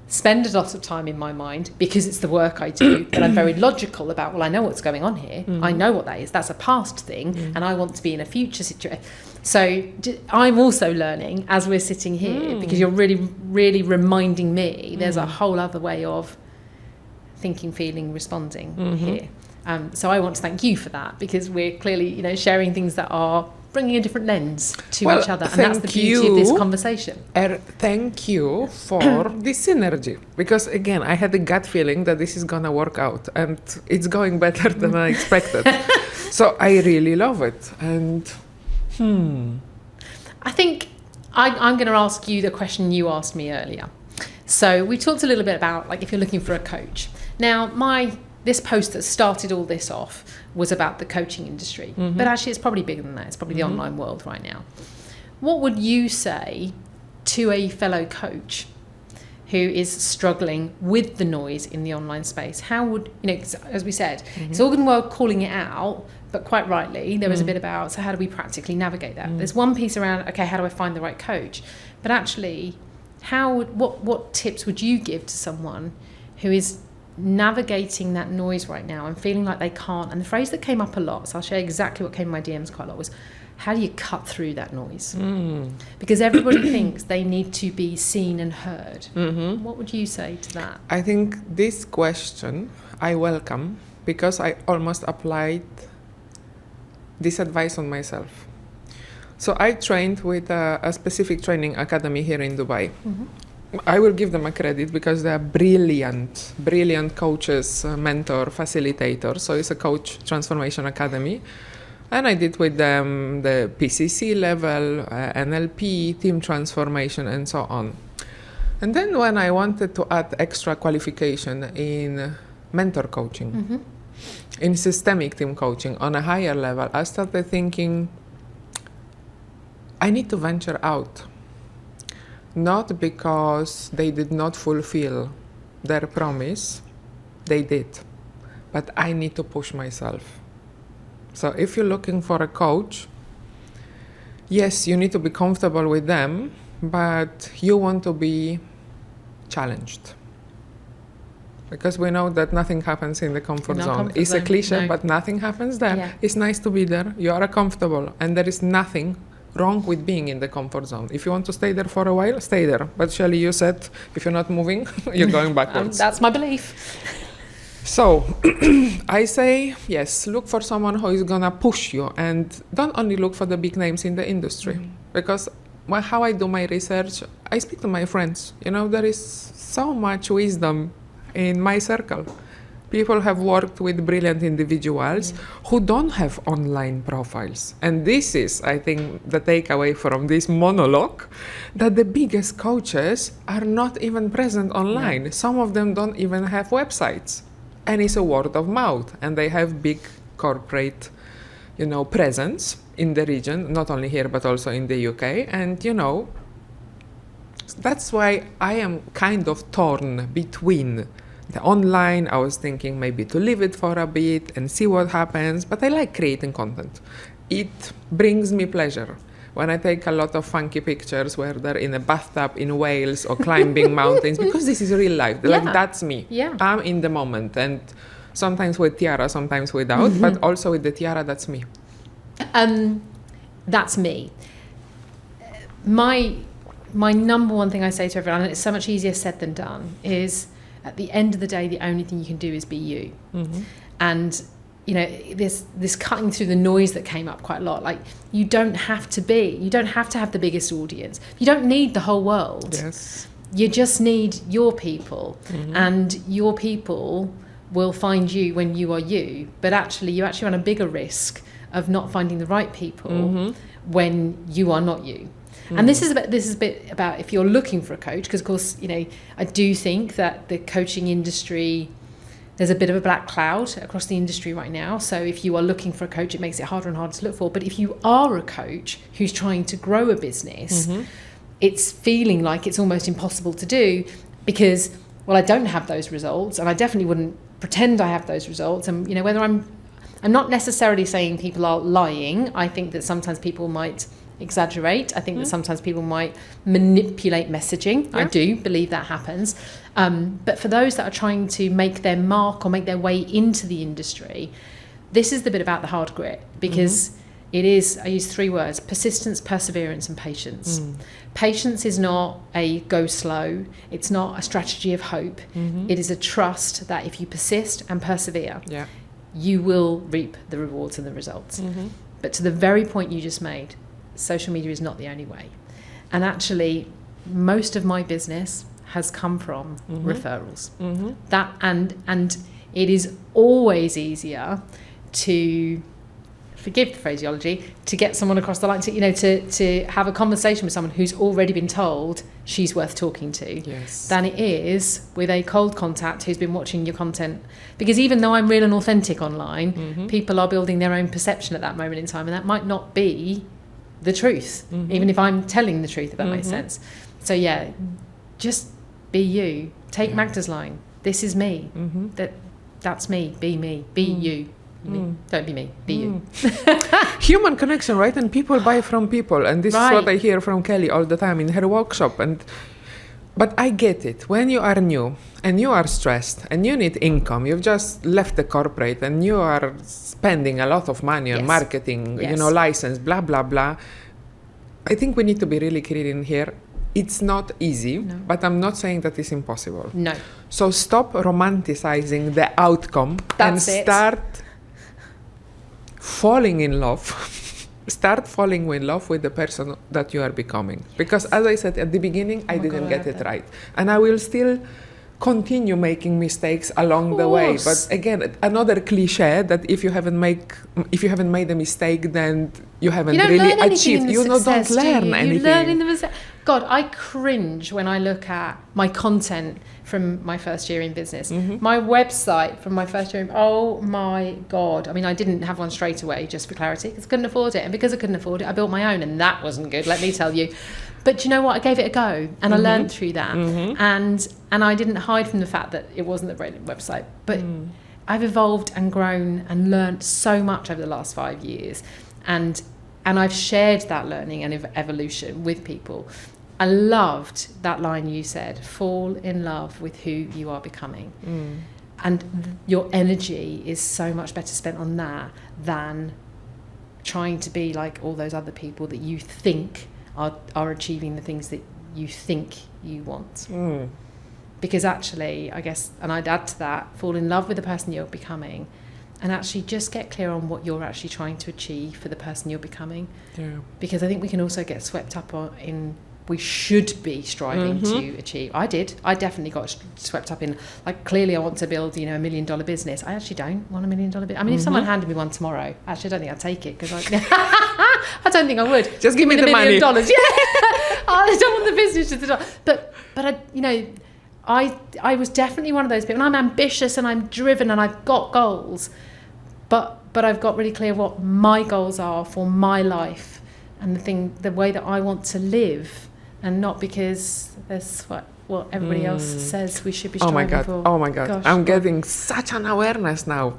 spend a lot of time in my mind, because it's the work I do, that I'm very logical about, well, I know what's going on here. I know what that is. That's a past thing. And I want to be in a future situation. So I'm also learning as we're sitting here, because you're really, really reminding me there's a whole other way of thinking, feeling, responding here. So I want to thank you for that, because we're clearly, you know, sharing things that are bringing a different lens to Well, each other. And that's the beauty of this conversation. Thank you for this synergy. Because again, I had a gut feeling that this is gonna work out, and it's going better than I expected. So I really love it. And I think I'm going to ask you the question you asked me earlier. So we talked a little bit about, like, if you're looking for a coach. Now, this post that started all this off was about the coaching industry. Mm-hmm. But actually, it's probably bigger than that. It's probably the online world right now. What would you say to a fellow coach who is struggling with the noise in the online space? How would, as we said, it's all good well calling it out, but quite rightly, there was a bit about, so how do we practically navigate that? There's one piece around, okay, how do I find the right coach? But actually, what tips would you give to someone who is navigating that noise right now and feeling like they can't? And the phrase that came up a lot, so I'll share exactly what came in my DMs quite a lot, was, how do you cut through that noise? Because everybody thinks they need to be seen and heard. What would you say to that? I think this question I welcome, because I almost applied this advice on myself. So I trained with a specific training academy here in Dubai. I will give them a credit because they are brilliant coaches, mentor, facilitator. So it's a coach transformation academy. And I did with them the PCC level, NLP, team transformation, and so on. And then when I wanted to add extra qualification in mentor coaching, in systemic team coaching on a higher level, I started thinking, I need to venture out. Not because they did not fulfill their promise, they did. But I need to push myself. So if you're looking for a coach, yes, you need to be comfortable with them, but you want to be challenged. Because we know that nothing happens in the comfort zone. It's a cliche, but nothing happens there. Yeah. It's nice to be there. You are comfortable, and there is nothing wrong with being in the comfort zone. If you want to stay there for a while, stay there. But Shelley, you said if you're not moving, you're going backwards. That's my belief. So I say, yes, look for someone who is gonna push you, and don't only look for the big names in the industry. Because how I do my research, I speak to my friends. There is so much wisdom in my circle. People have worked with brilliant individuals who don't have online profiles. And this is, I think, the takeaway from this monologue, that the biggest coaches are not even present online. Some of them don't even have websites. And it's a word of mouth. And they have big corporate, presence in the region, not only here, but also in the UK. And, that's why I am kind of torn between the online. I was thinking maybe to leave it for a bit and see what happens, but I like creating content. It brings me pleasure. When I take a lot of funky pictures where they're in a bathtub in Wales or climbing mountains, because this is real life. Like, that's me. Yeah. I'm in the moment, and sometimes with tiara, sometimes without, but also with the tiara, that's me. That's me. My number one thing I say to everyone, and it's so much easier said than done, is at the end of the day, the only thing you can do is be you. And this cutting through the noise that came up quite a lot. Like, you don't have to have the biggest audience. You don't need the whole world. Yes. You just need your people, and your people will find you when you are you. But actually, you run a bigger risk of not finding the right people when you are not you. And this is a bit about if you're looking for a coach, because of course, I do think that the coaching industry, there's a bit of a black cloud across the industry right now. So if you are looking for a coach, it makes it harder and harder to look for. But if you are a coach who's trying to grow a business, it's feeling like it's almost impossible to do because, well, I don't have those results, and I definitely wouldn't pretend I have those results. And whether I'm not necessarily saying people are lying. I think that sometimes people might exaggerate. I think that sometimes people might manipulate messaging. I do believe that happens. But for those that are trying to make their mark or make their way into the industry, this is the bit about the hard grit, because it is, I use 3 words: persistence, perseverance, and patience. Patience is not a go slow. It's not a strategy of hope. It is a trust that if you persist and persevere, you will reap the rewards and the results. But to the very point you just made, social media is not the only way. And actually, most of my business has come from referrals. That and it is always easier to, forgive the phraseology, to get someone across the line, to have a conversation with someone who's already been told she's worth talking to, than it is with a cold contact who's been watching your content. Because even though I'm real and authentic online, people are building their own perception at that moment in time, and that might not be the truth, even if I'm telling the truth, if that makes sense. So yeah, just be you. Take Magda's line. This is me. That's me. Be me. Be you. Don't be me. Be you. Human connection, right? And people buy from people, and this is what I hear from Kelly all the time in her workshop. But I get it. When you are new and you are stressed and you need income, you've just left the corporate and you are spending a lot of money on marketing, license, blah, blah, blah. I think we need to be really clear in here. It's not easy, but I'm not saying that it's impossible. No. So stop romanticizing the outcome and start falling in love. Start falling in love with the person that you are becoming. Because as I said at the beginning, I didn't get it right. And I will still continue making mistakes along the way. But again, another cliche that if you haven't made a mistake, then you haven't really achieved. You don't learn anything. You learn in the mistake. God, I cringe when I look at my content from my first year in business. My website from my first year, oh my God. I mean, I didn't have one straight away, just for clarity, because I couldn't afford it. And because I couldn't afford it, I built my own, and that wasn't good, let me tell you. But you know what? I gave it a go, and I learned through that. And I didn't hide from the fact that it wasn't the brilliant website. But I've evolved and grown and learned so much over the last 5 years. And I've shared that learning and evolution with people. I loved that line you said, fall in love with who you are becoming. And your energy is so much better spent on that than trying to be like all those other people that you think are achieving the things that you think you want. Because actually, I guess, and I'd add to that, fall in love with the person you're becoming, and actually just get clear on what you're actually trying to achieve for the person you're becoming. Because I think we can also get swept up in we should be striving to achieve. I definitely got swept up in, like, clearly I want to build, $1 million business. I actually don't want $1 million business. I mean, if someone handed me one tomorrow, actually I don't think I'd take it, because I don't think I would. Just give me the $1 million. money. I don't want the business just to, but I was definitely one of those people, and I'm ambitious and I'm driven and I've got goals, but I've got really clear what my goals are for my life and the way that I want to live, and not because there's what everybody else says we should be striving for. Oh my God. I'm getting such an awareness now.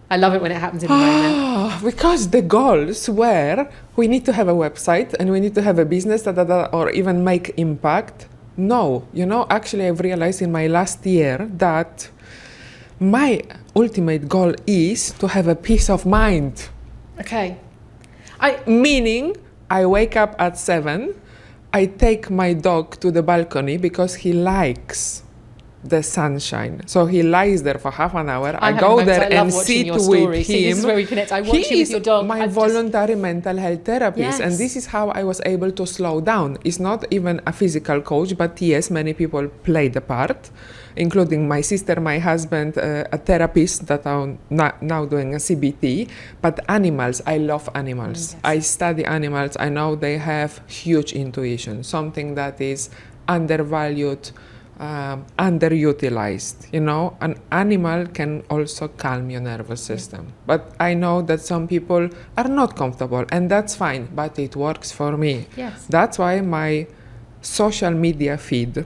I love it when it happens in the moment. Because the goals were, we need to have a website and we need to have a business, or even make impact. No, actually I've realized in my last year that my ultimate goal is to have a peace of mind. Okay. Meaning, I wake up at 7, I take my dog to the balcony because he likes the sunshine. So he lies there for half an hour. I go there and sit with him. See, this is where we connect. I watch you with your dog. My voluntary mental health therapist. And this is how I was able to slow down. It's not even a physical coach, but yes, many people play the part, including my sister, my husband, a therapist that are now doing a CBT. But animals, I love animals. Yes. I study animals. I know they have huge intuition, something that is undervalued, underutilized. An animal can also calm your nervous system. But I know that some people are not comfortable, and that's fine, but it works for me. Yes. That's why my social media feed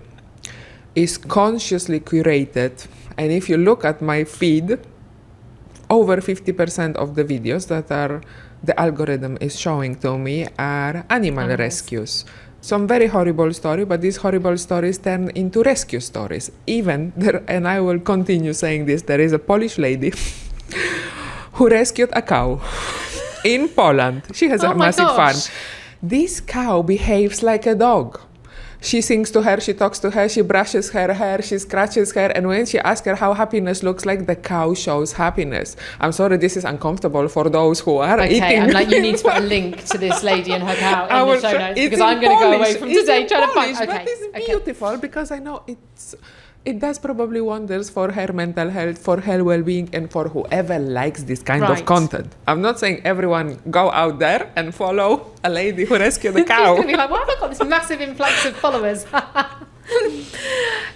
is consciously curated. And if you look at my feed, over 50% of the videos that the algorithm is showing to me are animal rescues. Some very horrible story, but these horrible stories turn into rescue stories. Even there, and I will continue saying this, there is a Polish lady who rescued a cow in Poland. She has a massive farm. This cow behaves like a dog. She sings to her, she talks to her, she brushes her hair, she scratches her, and when she asks her how happiness looks like, the cow shows happiness. I'm sorry, this is uncomfortable for those who are eating. Okay, I'm like, you need to put a link to this lady and her cow in the show notes, It's because I'm going to go away from today trying to find... Okay, but it's beautiful because I know it does probably wonders for her mental health, for her well-being, and for whoever likes this kind of Right. content. I'm not saying everyone go out there and follow a lady who rescued a She's cow. going to be like, why have I got this massive influx of followers?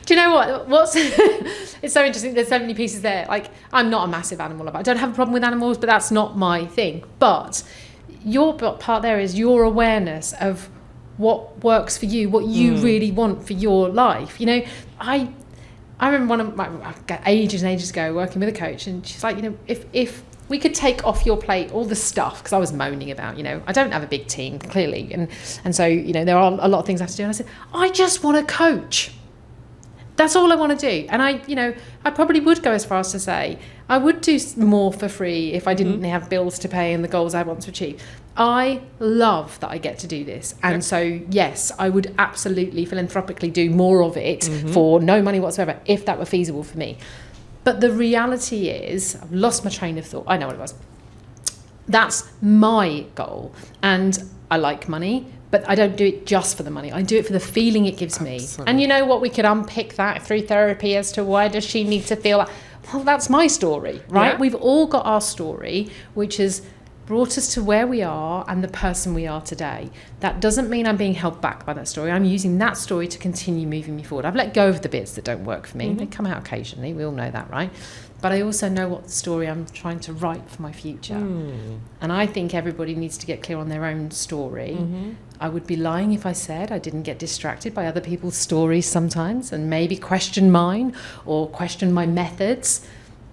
Do you know what's it's so interesting, there's so many pieces there. Like, I'm not a massive animal lover. I don't have a problem with animals, but that's not my thing. But your part there is your awareness of what works for you, what you really want for your life. You know, I remember ages and ages ago working with a coach, and she's like, you know, if we could take off your plate all the stuff, because I was moaning about, you know, I don't have a big team, clearly, and so, you know, there are a lot of things I have to do, and I said, I just want to coach. That's all I want to do. And I probably would go as far as to say I would do more for free if I didn't have bills to pay and the goals I want to achieve. I love that I get to do this. And so, yes, I would absolutely philanthropically do more of it for no money whatsoever if that were feasible for me. But the reality is, I've lost my train of thought. I know what it was. That's my goal. And I like money, but I don't do it just for the money. I do it for the feeling it gives me. Absolutely. And you know what? We could unpick that through therapy as to why does she need to feel like, well, that's my story, right? Yeah. We've all got our story, which has brought us to where we are and the person we are today. That doesn't mean I'm being held back by that story. I'm using that story to continue moving me forward. I've let go of the bits that don't work for me. They come out occasionally. We all know that, right? But I also know what story I'm trying to write for my future. And I think everybody needs to get clear on their own story. I would be lying if I said I didn't get distracted by other people's stories sometimes and maybe question mine or question my methods.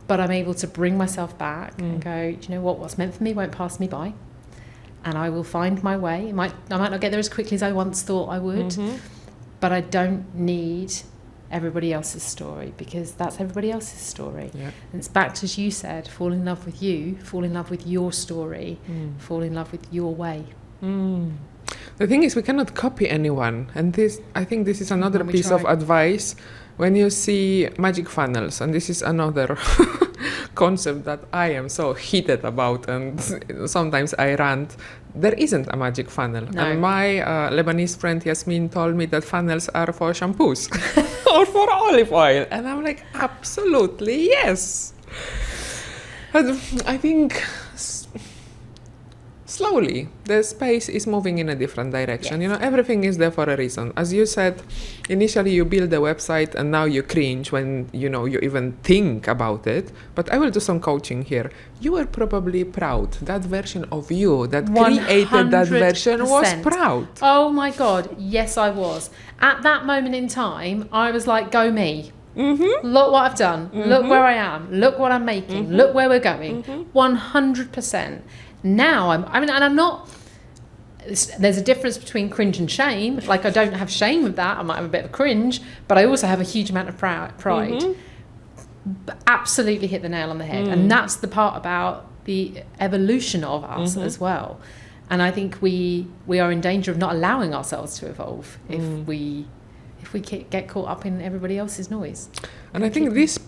But I'm able to bring myself back and go, do you know what's meant for me won't pass me by. And I will find my way. I might not get there as quickly as I once thought I would. But I don't need everybody else's story, because that's everybody else's story. Yeah. And it's back to, as you said, fall in love with you, fall in love with your story, fall in love with your way. The thing is, we cannot copy anyone, and I think this is another When we piece of try. advice when you see magic funnels, and this is another concept that I am so heated about, and sometimes I rant. There isn't a magic funnel. No. And my Lebanese friend Yasmin told me that funnels are for shampoos or for olive oil, and I'm like, absolutely yes. But I think slowly the space is moving in a different direction. Yes. You know, everything is there for a reason. As you said, initially you build a website and now you cringe when you even think about it. But I will do some coaching here. You were probably proud. That version of you that created that version was 100%. proud. Oh my God, yes I was. At that moment in time, I was like, go me. Look what I've done. Look where I am. Look what I'm making. Look where we're going. 100%. Now I'm not. There's a difference between cringe and shame. Like, I don't have shame of that. I might have a bit of cringe, but I also have a huge amount of pride. But absolutely hit the nail on the head, and that's the part about the evolution of us as well. And I think we are in danger of not allowing ourselves to evolve if we get caught up in everybody else's noise. And I think this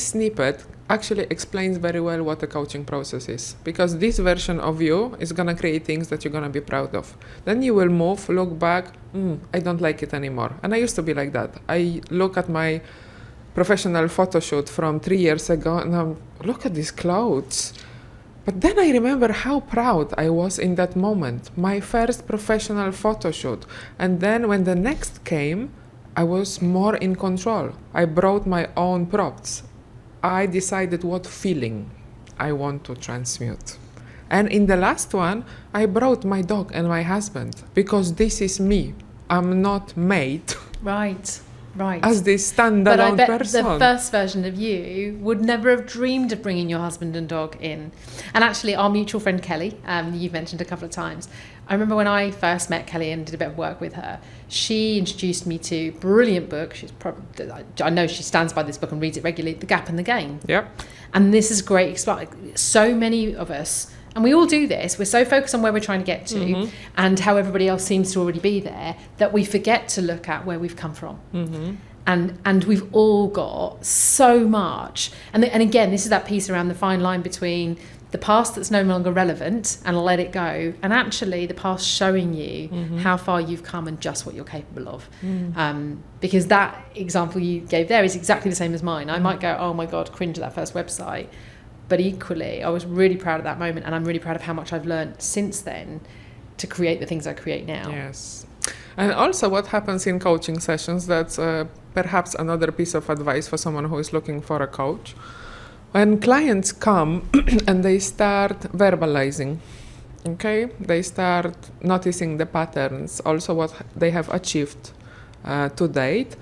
snippet actually explains very well what the coaching process is, because this version of you is going to create things that you're going to be proud of. Then you will move, look back, I don't like it anymore. And I used to be like that. I look at my professional photo shoot from 3 years ago and I'm, look at these clothes. But then I remember how proud I was in that moment, my first professional photo shoot. And then when the next came, I was more in control. I brought my own props. I decided what feeling I want to transmute. And in the last one, I brought my dog and my husband, because this is me. I'm not made Right. as this But I standalone bet person. the first version of you would never have dreamed of bringing your husband and dog in. And actually, our mutual friend Kelly, you've mentioned a couple of times, I remember when I first met Kelly and did a bit of work with her, she introduced me to a brilliant book. I know she stands by this book and reads it regularly, The Gap and the Gain. Yep. And this is great. So many of us And we all do this. We're so focused on where we're trying to get to and how everybody else seems to already be there that we forget to look at where we've come from. And we've all got so much. And again, this is that piece around the fine line between the past that's no longer relevant and let it go, and actually the past showing you how far you've come and just what you're capable of. Because that example you gave there is exactly the same as mine. I might go, oh my God, cringe at that first website. But equally, I was really proud of that moment, and I'm really proud of how much I've learned since then to create the things I create now. Yes. And also what happens in coaching sessions, that's perhaps another piece of advice for someone who is looking for a coach. When clients come and they start verbalizing, okay, they start noticing the patterns, also what they have achieved to date,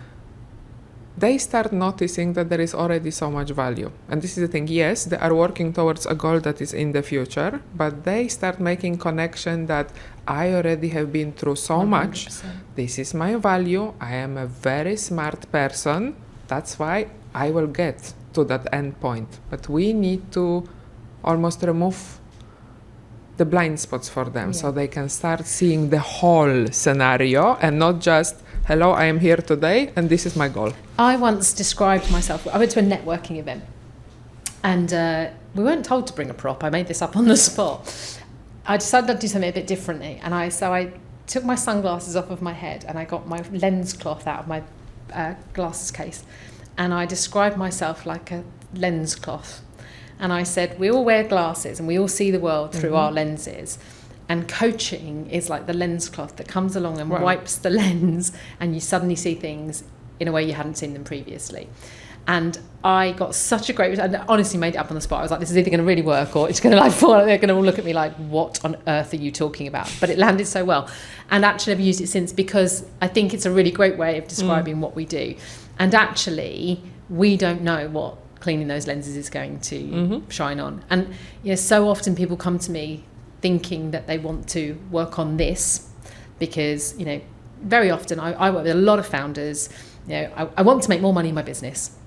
they start noticing that there is already so much value. And this is the thing, yes, they are working towards a goal that is in the future, but they start making connection that I already have been through so 100%. much. This is my value. I am a very smart person. That's why I will get to that end point. But we need to almost remove the blind spots for them so they can start seeing the whole scenario and not just, hello, I am here today and this is my goal. I once described myself, I went to a networking event and we weren't told to bring a prop. I made this up on the spot. I decided I'd do something a bit differently. And I took my sunglasses off of my head and I got my lens cloth out of my glasses case. And I described myself like a lens cloth. And I said, we all wear glasses and we all see the world through our lenses. And coaching is like the lens cloth that comes along and wipes the lens, and you suddenly see things in a way you hadn't seen them previously. And I got such a great, I honestly made it up on the spot. I was like, this is either going to really work or it's going to like fall. They're going to all look at me like, what on earth are you talking about? But it landed so well. And actually I've used it since because I think it's a really great way of describing what we do. And actually we don't know what cleaning those lenses is going to shine on. And you know, so often people come to me thinking that they want to work on this because, you know, very often I work with a lot of founders. You know, I want to make more money in my business.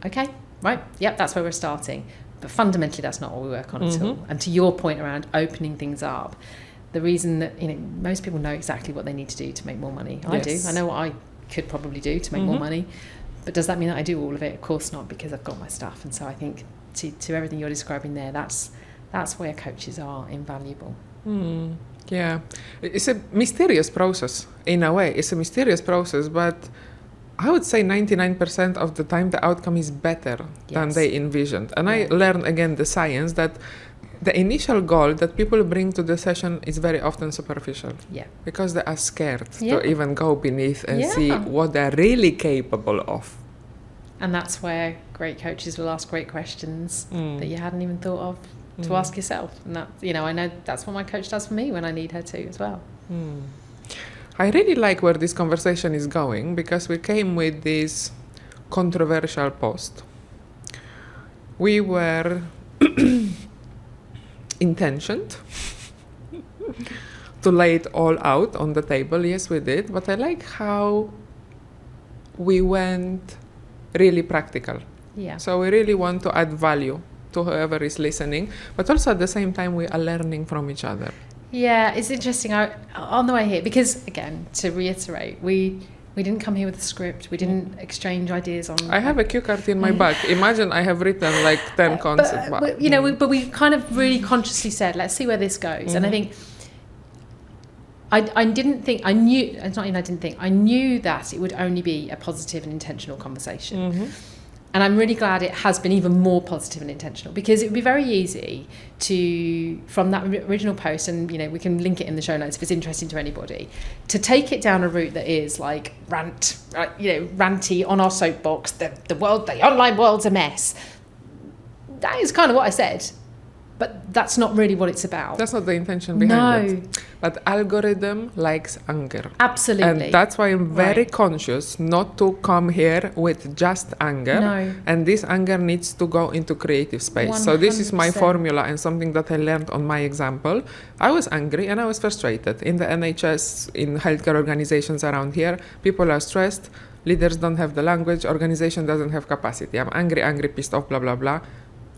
Okay, right, yep, that's where we're starting. But fundamentally, that's not what we work on at all. And to your point around opening things up, the reason that, you know, most people know exactly what they need to do to make more money. I do. I know what I could probably do to make more money. But does that mean that I do all of it? Of course not, because I've got my stuff. And so I think to everything you're describing there, that's where coaches are invaluable. Yeah, it's a mysterious process in a way. It's a mysterious process, but I would say 99% of the time the outcome is better than they envisioned. And I learned again the science that the initial goal that people bring to the session is very often superficial. Yeah. Because they are scared to even go beneath and see what they're really capable of. And that's where great coaches will ask great questions that you hadn't even thought of to ask yourself. And that, you know, I know that's what my coach does for me when I need her to as well. I really like where this conversation is going because we came with this controversial post. We were intentioned to lay it all out on the table. Yes, we did. But I like how we went really practical. Yeah. So we really want to add value to whoever is listening, but also at the same time we are learning from each other. Yeah, it's interesting on the way here, because again, to reiterate, we didn't come here with a script. We didn't exchange ideas on. I have a cue card in my back. Imagine I have written like 10 concepts. But, you know, but we kind of really consciously said, let's see where this goes. And I think I didn't think, I knew, it's not even I didn't think, I knew that it would only be a positive and intentional conversation. And I'm really glad it has been even more positive and intentional, because it would be very easy to, from that original post, and you know, we can link it in the show notes if it's interesting to anybody, to take it down a route that is like ranty on our soapbox, the online world's a mess. That is kind of what I said, but that's not really what it's about. That's not the intention behind it. But algorithm likes anger. Absolutely. And that's why I'm very conscious not to come here with just anger. No. And this anger needs to go into creative space. 100%. So this is my formula and something that I learned on my example. I was angry and I was frustrated. In the NHS, in healthcare organizations around here, people are stressed, leaders don't have the language, organization doesn't have capacity. I'm angry, pissed off, blah, blah, blah.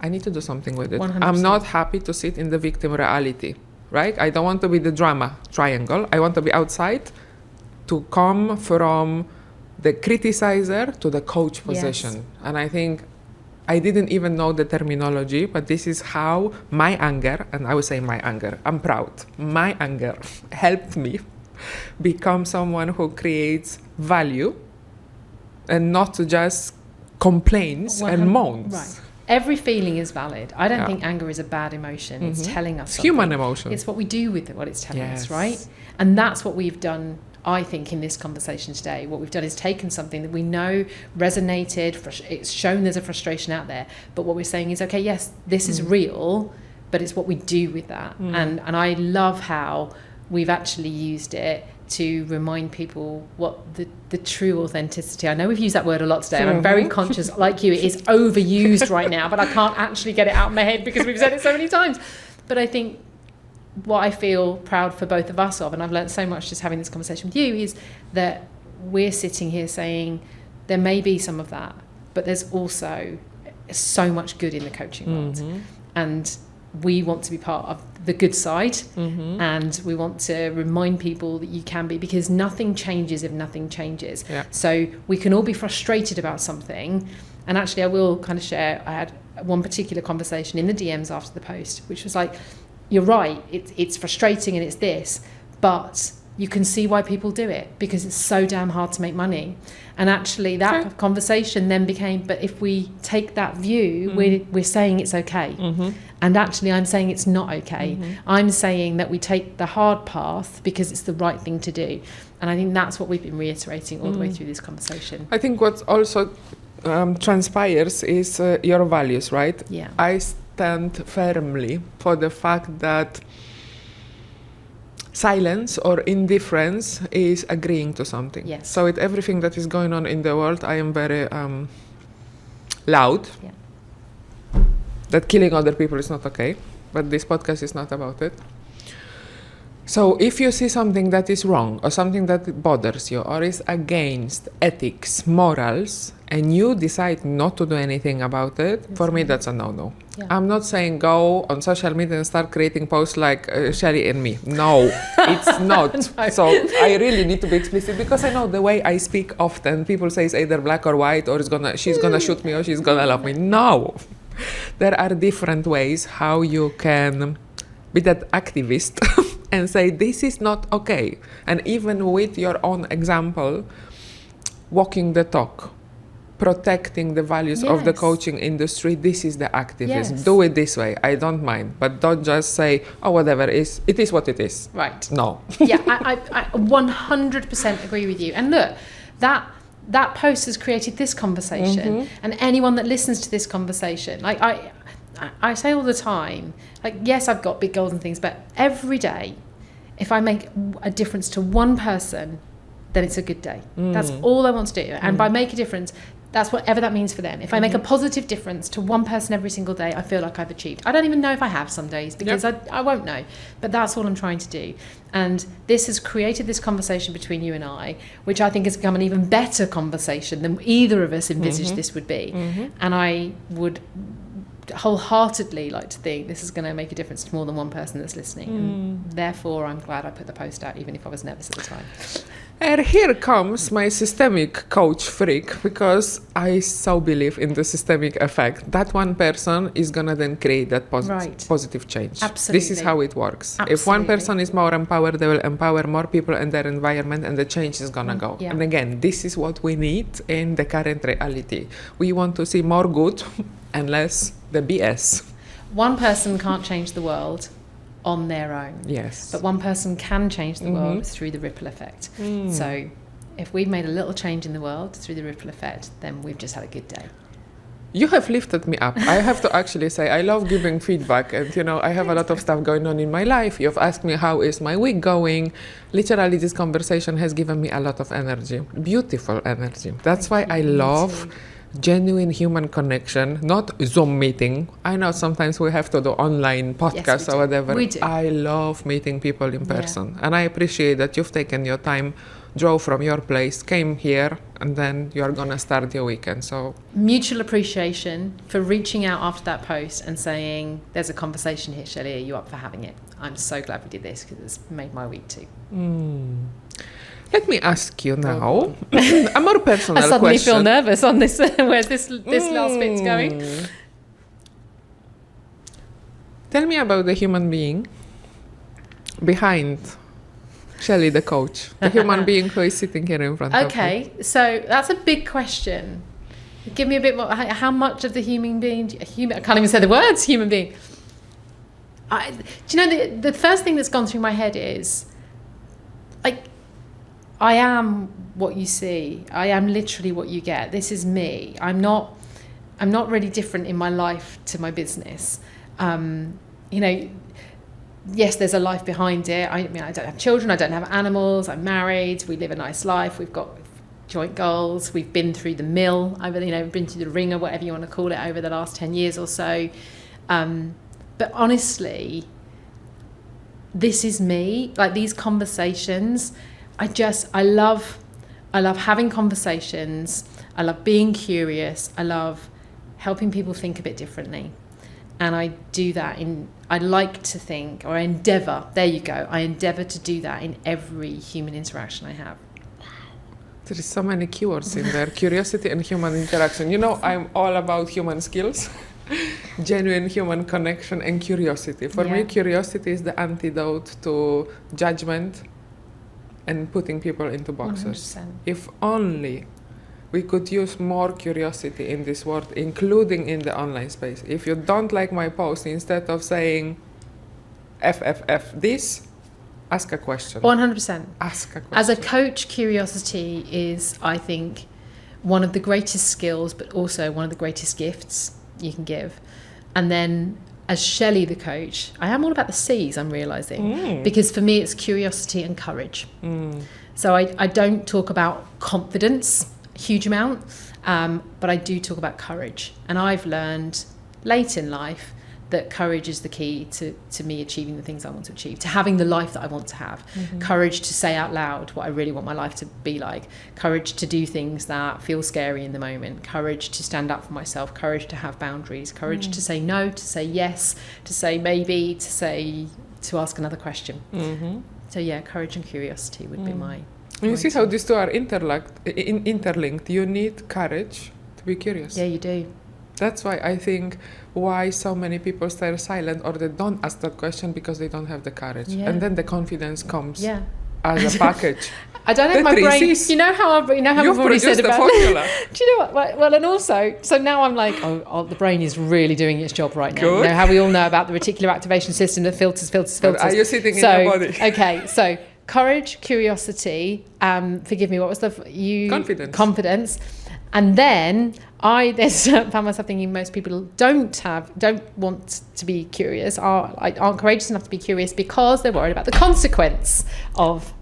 I need to do something with it. 100%. I'm not happy to sit in the victim reality, right? I don't want to be the drama triangle. I want to be outside, to come from the criticizer to the coach position. Yes. And I think I didn't even know the terminology, but this is how my anger, and I would say my anger, I'm proud, my anger helped me become someone who creates value and not just complains and moans. Right. Every feeling is valid. I don't Yeah. think anger is a bad emotion. It's telling us It's something. human emotion. It's what we do with what it's telling us, Yes. right? And that's what we've done, I think, in this conversation today. What we've done is taken something that we know resonated, it's shown there's a frustration out there, but what we're saying is, okay, yes, this is real, but it's what we do with that. And I love how we've actually used it to remind people what the true authenticity. I know we've used that word a lot today, and I'm very conscious, like you, it is overused right now, but I can't actually get it out of my head because we've said it so many times. But I think what I feel proud for both of us of, and I've learned so much just having this conversation with you, is that we're sitting here saying there may be some of that, but there's also so much good in the coaching world. And we want to be part of the good side, and we want to remind people that you can be, because nothing changes if nothing changes. Yeah. So we can all be frustrated about something. And actually, I will kind of share, I had one particular conversation in the DMs after the post, which was like, you're right, it's frustrating and it's this, but you can see why people do it, because it's so damn hard to make money. And actually that conversation then became, but if we take that view, we're saying it's okay. And actually I'm saying it's not okay. I'm saying that we take the hard path because it's the right thing to do. And I think that's what we've been reiterating all the way through this conversation. I think what also transpires is your values, right? Yeah. I stand firmly for the fact that silence or indifference is agreeing to something. Yes. So with everything that is going on in the world, I am very loud. Yeah. That killing other people is not okay, but this podcast is not about it. So if you see something that is wrong or something that bothers you or is against ethics, morals, and you decide not to do anything about it, for me that's a no-no. Yeah. I'm not saying go on social media and start creating posts like Shelly and me. No, it's not. No. So I really need to be explicit, because I know the way I speak often, people say it's either black or white, or she's gonna shoot me or she's gonna love me. No, there are different ways how you can be that activist and say this is not okay. And even with your own example, walking the talk, protecting the values of the Yes. coaching industry, this is the activism. Yes. Do it this way. I don't mind, but don't just say, oh, whatever it is what it is. Right. No. Yeah, I 100% agree with you. And look, that post has created this conversation, and anyone that listens to this conversation, like I say all the time, like, yes, I've got big goals and things, but every day, if I make a difference to one person, then it's a good day. That's all I want to do. And by make a difference, that's whatever that means for them. If I make a positive difference to one person every single day, I feel like I've achieved. I don't even know if I have some days, because I won't know. But that's all I'm trying to do. And this has created this conversation between you and I, which I think has become an even better conversation than either of us envisaged this would be. And I would wholeheartedly like to think this is going to make a difference to more than one person that's listening. And therefore, I'm glad I put the post out, even if I was nervous at the time. And here comes my systemic coach freak, because I so believe in the systemic effect. That one person is going to then create that Right. positive change. Absolutely. This is how it works. If one Absolutely. person is more empowered, they will empower more people in their environment, and the change is going to go. Yeah. And again, this is what we need in the current reality. We want to see more good and less the BS. One person can't change the world on their own. Yes. But one person can change the world through the ripple effect. So if we've made a little change in the world through the ripple effect, then we've just had a good day. You have lifted me up. I have to actually say, I love giving feedback, and I have a lot of stuff going on in my life. You've asked me how is my week going. Literally, this conversation has given me a lot of energy, beautiful energy. That's why I love genuine human connection, not Zoom meeting. I know sometimes we have to do online podcasts or whatever. We do. I love meeting people in person, and I appreciate that you've taken your time drove from your place, came here, and then you are gonna start your weekend. So mutual appreciation for reaching out after that post and saying, there's a conversation here, Shelley, are you up for having it? I'm so glad we did this because it's made my week too. let me ask you now a more personal I suddenly question. feel nervous on this, where's this last bit's going. Tell me about the human being behind Shelley, the coach, the human being who is sitting here in front of you. Okay, so that's a big question. Give me a bit more. How much of the human being? I can't even say the words human being. Do you know the first thing that's gone through my head is, like, I am what you see. I am literally what you get. This is me. I'm not really different in my life to my business. You know, yes, there's a life behind it. I mean, I don't have children. I don't have animals. I'm married. We live a nice life. We've got joint goals. We've been through the mill. Been through the ringer, whatever you want to call it, over the last 10 years or so. But honestly, this is me. Like, these conversations, I love having conversations. I love being curious. I love helping people think a bit differently. And I do that I like to think, or I endeavour, there you go, I endeavour to do that in every human interaction I have. There is so many keywords in there. Curiosity and human interaction. You know, I'm all about human skills, genuine human connection and curiosity. For me, curiosity is the antidote to judgment and putting people into boxes. 100%. If only we could use more curiosity in this world, including in the online space. If you don't like my post, instead of saying FFF this, ask a question. 100%. Ask a question. As a coach, curiosity is, I think, one of the greatest skills, but also one of the greatest gifts you can give. And then as Shelley, the coach, I am all about the C's, I'm realising. Because for me, it's curiosity and courage. So I don't talk about confidence a huge amount, but I do talk about courage. And I've learned late in life that courage is the key to me achieving the things I want to achieve, to having the life that I want to have. Courage to say out loud what I really want my life to be like. Courage to do things that feel scary in the moment. Courage to stand up for myself. Courage to have boundaries. Courage to say no, to say yes, to say maybe, to ask another question. So yeah, courage and curiosity would be my... You see how these two are interlinked. You need courage to be curious. Yeah, you do. That's why I think why so many people stay silent or they don't ask that question, because they don't have the courage. Yeah. And then the confidence comes Yeah. as a package. I don't have my brain. You know how I've already said about formula. Do you know what? Well, and also, so now I'm like, oh, the brain is really doing its job right now. Good. You know how we all know about the reticular activation system that filters. Are you sitting in your body? Okay, so courage, curiosity. Forgive me. What was confidence, and then I found myself thinking most people don't want to be curious, aren't courageous enough to be curious because they're worried about the consequence of.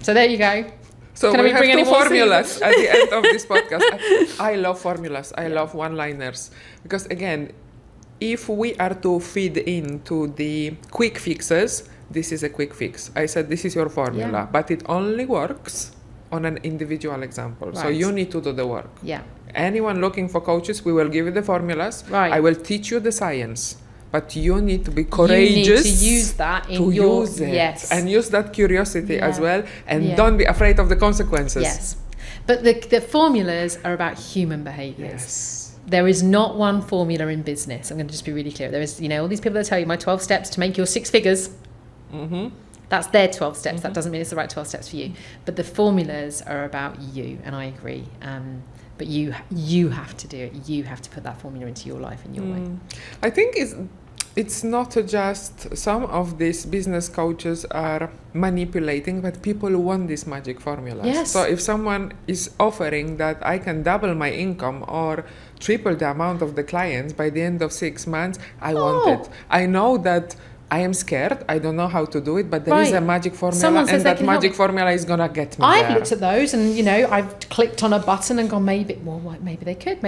So there you go. So we have two formulas at the end of this podcast. I love formulas. I love one-liners. Because again, if we are to feed into the quick fixes, this is a quick fix. I said this is your formula, but it only works on an individual example. Right. So you need to do the work. Yeah. Anyone looking for coaches, we will give you the formulas. Right. I will teach you the science. But you need to be courageous. You need to use that in your... use it. Yes. And use that curiosity as well. And don't be afraid of the consequences. Yes. But the formulas are about human behaviours. Yes. There is not one formula in business. I'm going to just be really clear. There is, all these people that tell you my 12 steps to make your 6 figures. That's their 12 steps. That doesn't mean it's the right 12 steps for you. But the formulas are about you. And I agree. But you have to do it. You have to put that formula into your life in your way. I think it's not just some of these business coaches are manipulating, but people want these magic formulas. Yes. So if someone is offering that I can double my income or triple the amount of the clients by the end of 6 months, I want it. I know that I am scared. I don't know how to do it, but there is a magic formula, and that magic formula is gonna get me I've looked at those, and I've clicked on a button and gone, maybe they could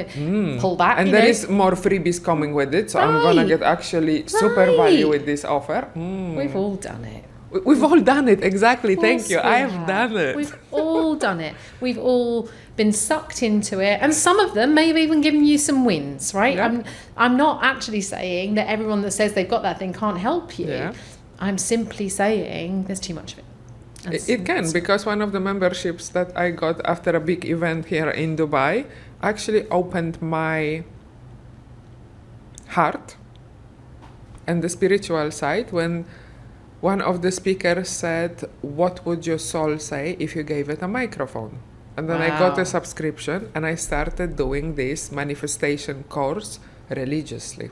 pull back. And there is more freebies coming with it, so I'm gonna get actually super value with this offer. We've all done it. We've all done it, exactly. Of Thank course you. we I have have. done it. We've all done it. We've all been sucked into it, and some of them may have even given you some wins, right? Yeah. I'm not actually saying that everyone that says they've got that thing can't help you. Yeah. I'm simply saying there's too much of it. It can, because one of the memberships that I got after a big event here in Dubai actually opened my heart and the spiritual side when one of the speakers said, "What would your soul say if you gave it a microphone?" And then I got Wow. a subscription and I started doing this manifestation course religiously.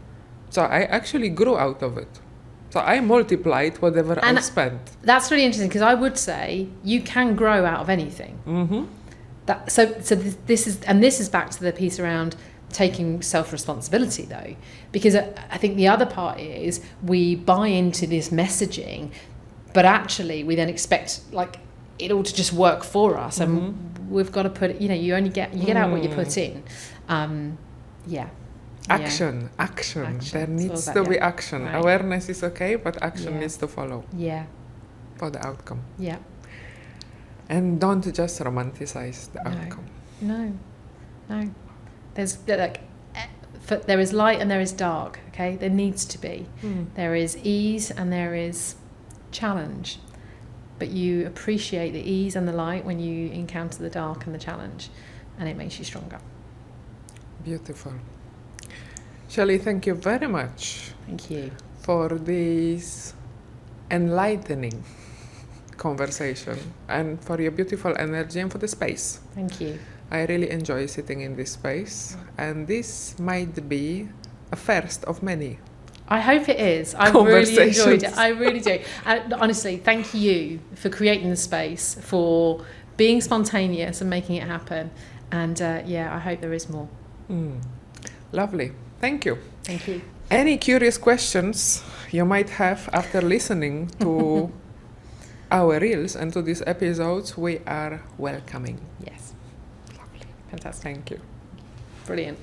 So I actually grew out of it. So I multiplied whatever I And- spent. That's really interesting, because I would say you can grow out of anything. Mm-hmm. This is back to the piece around taking self-responsibility, though, because I think the other part is we buy into this messaging, but actually we then expect like it all to just work for us, and we've got to put it. You know, you get out what you put in. Yeah. Action. Action. There It's needs all to about- be yeah. action. Right. Awareness is okay, but action Yeah. needs to follow Yeah. for the outcome. Yeah. And don't just romanticize the No. outcome. No. There is light and there is dark. Okay, there needs to be. There is ease and there is challenge, but you appreciate the ease and the light when you encounter the dark and the challenge, and it makes you stronger. Beautiful. Shelley, thank you very much Thank you. for this enlightening conversation and for your beautiful energy and for the space. Thank you. I really enjoy sitting in this space, and this might be a first of many. I hope it is. I really enjoyed it. Conversations. I really do. And honestly, thank you for creating the space, for being spontaneous and making it happen. And I hope there is more. Lovely. Thank you. Thank you. Any curious questions you might have after listening to our reels and to these episodes, we are welcoming. Yes. Lovely. Fantastic. Thank you. Brilliant.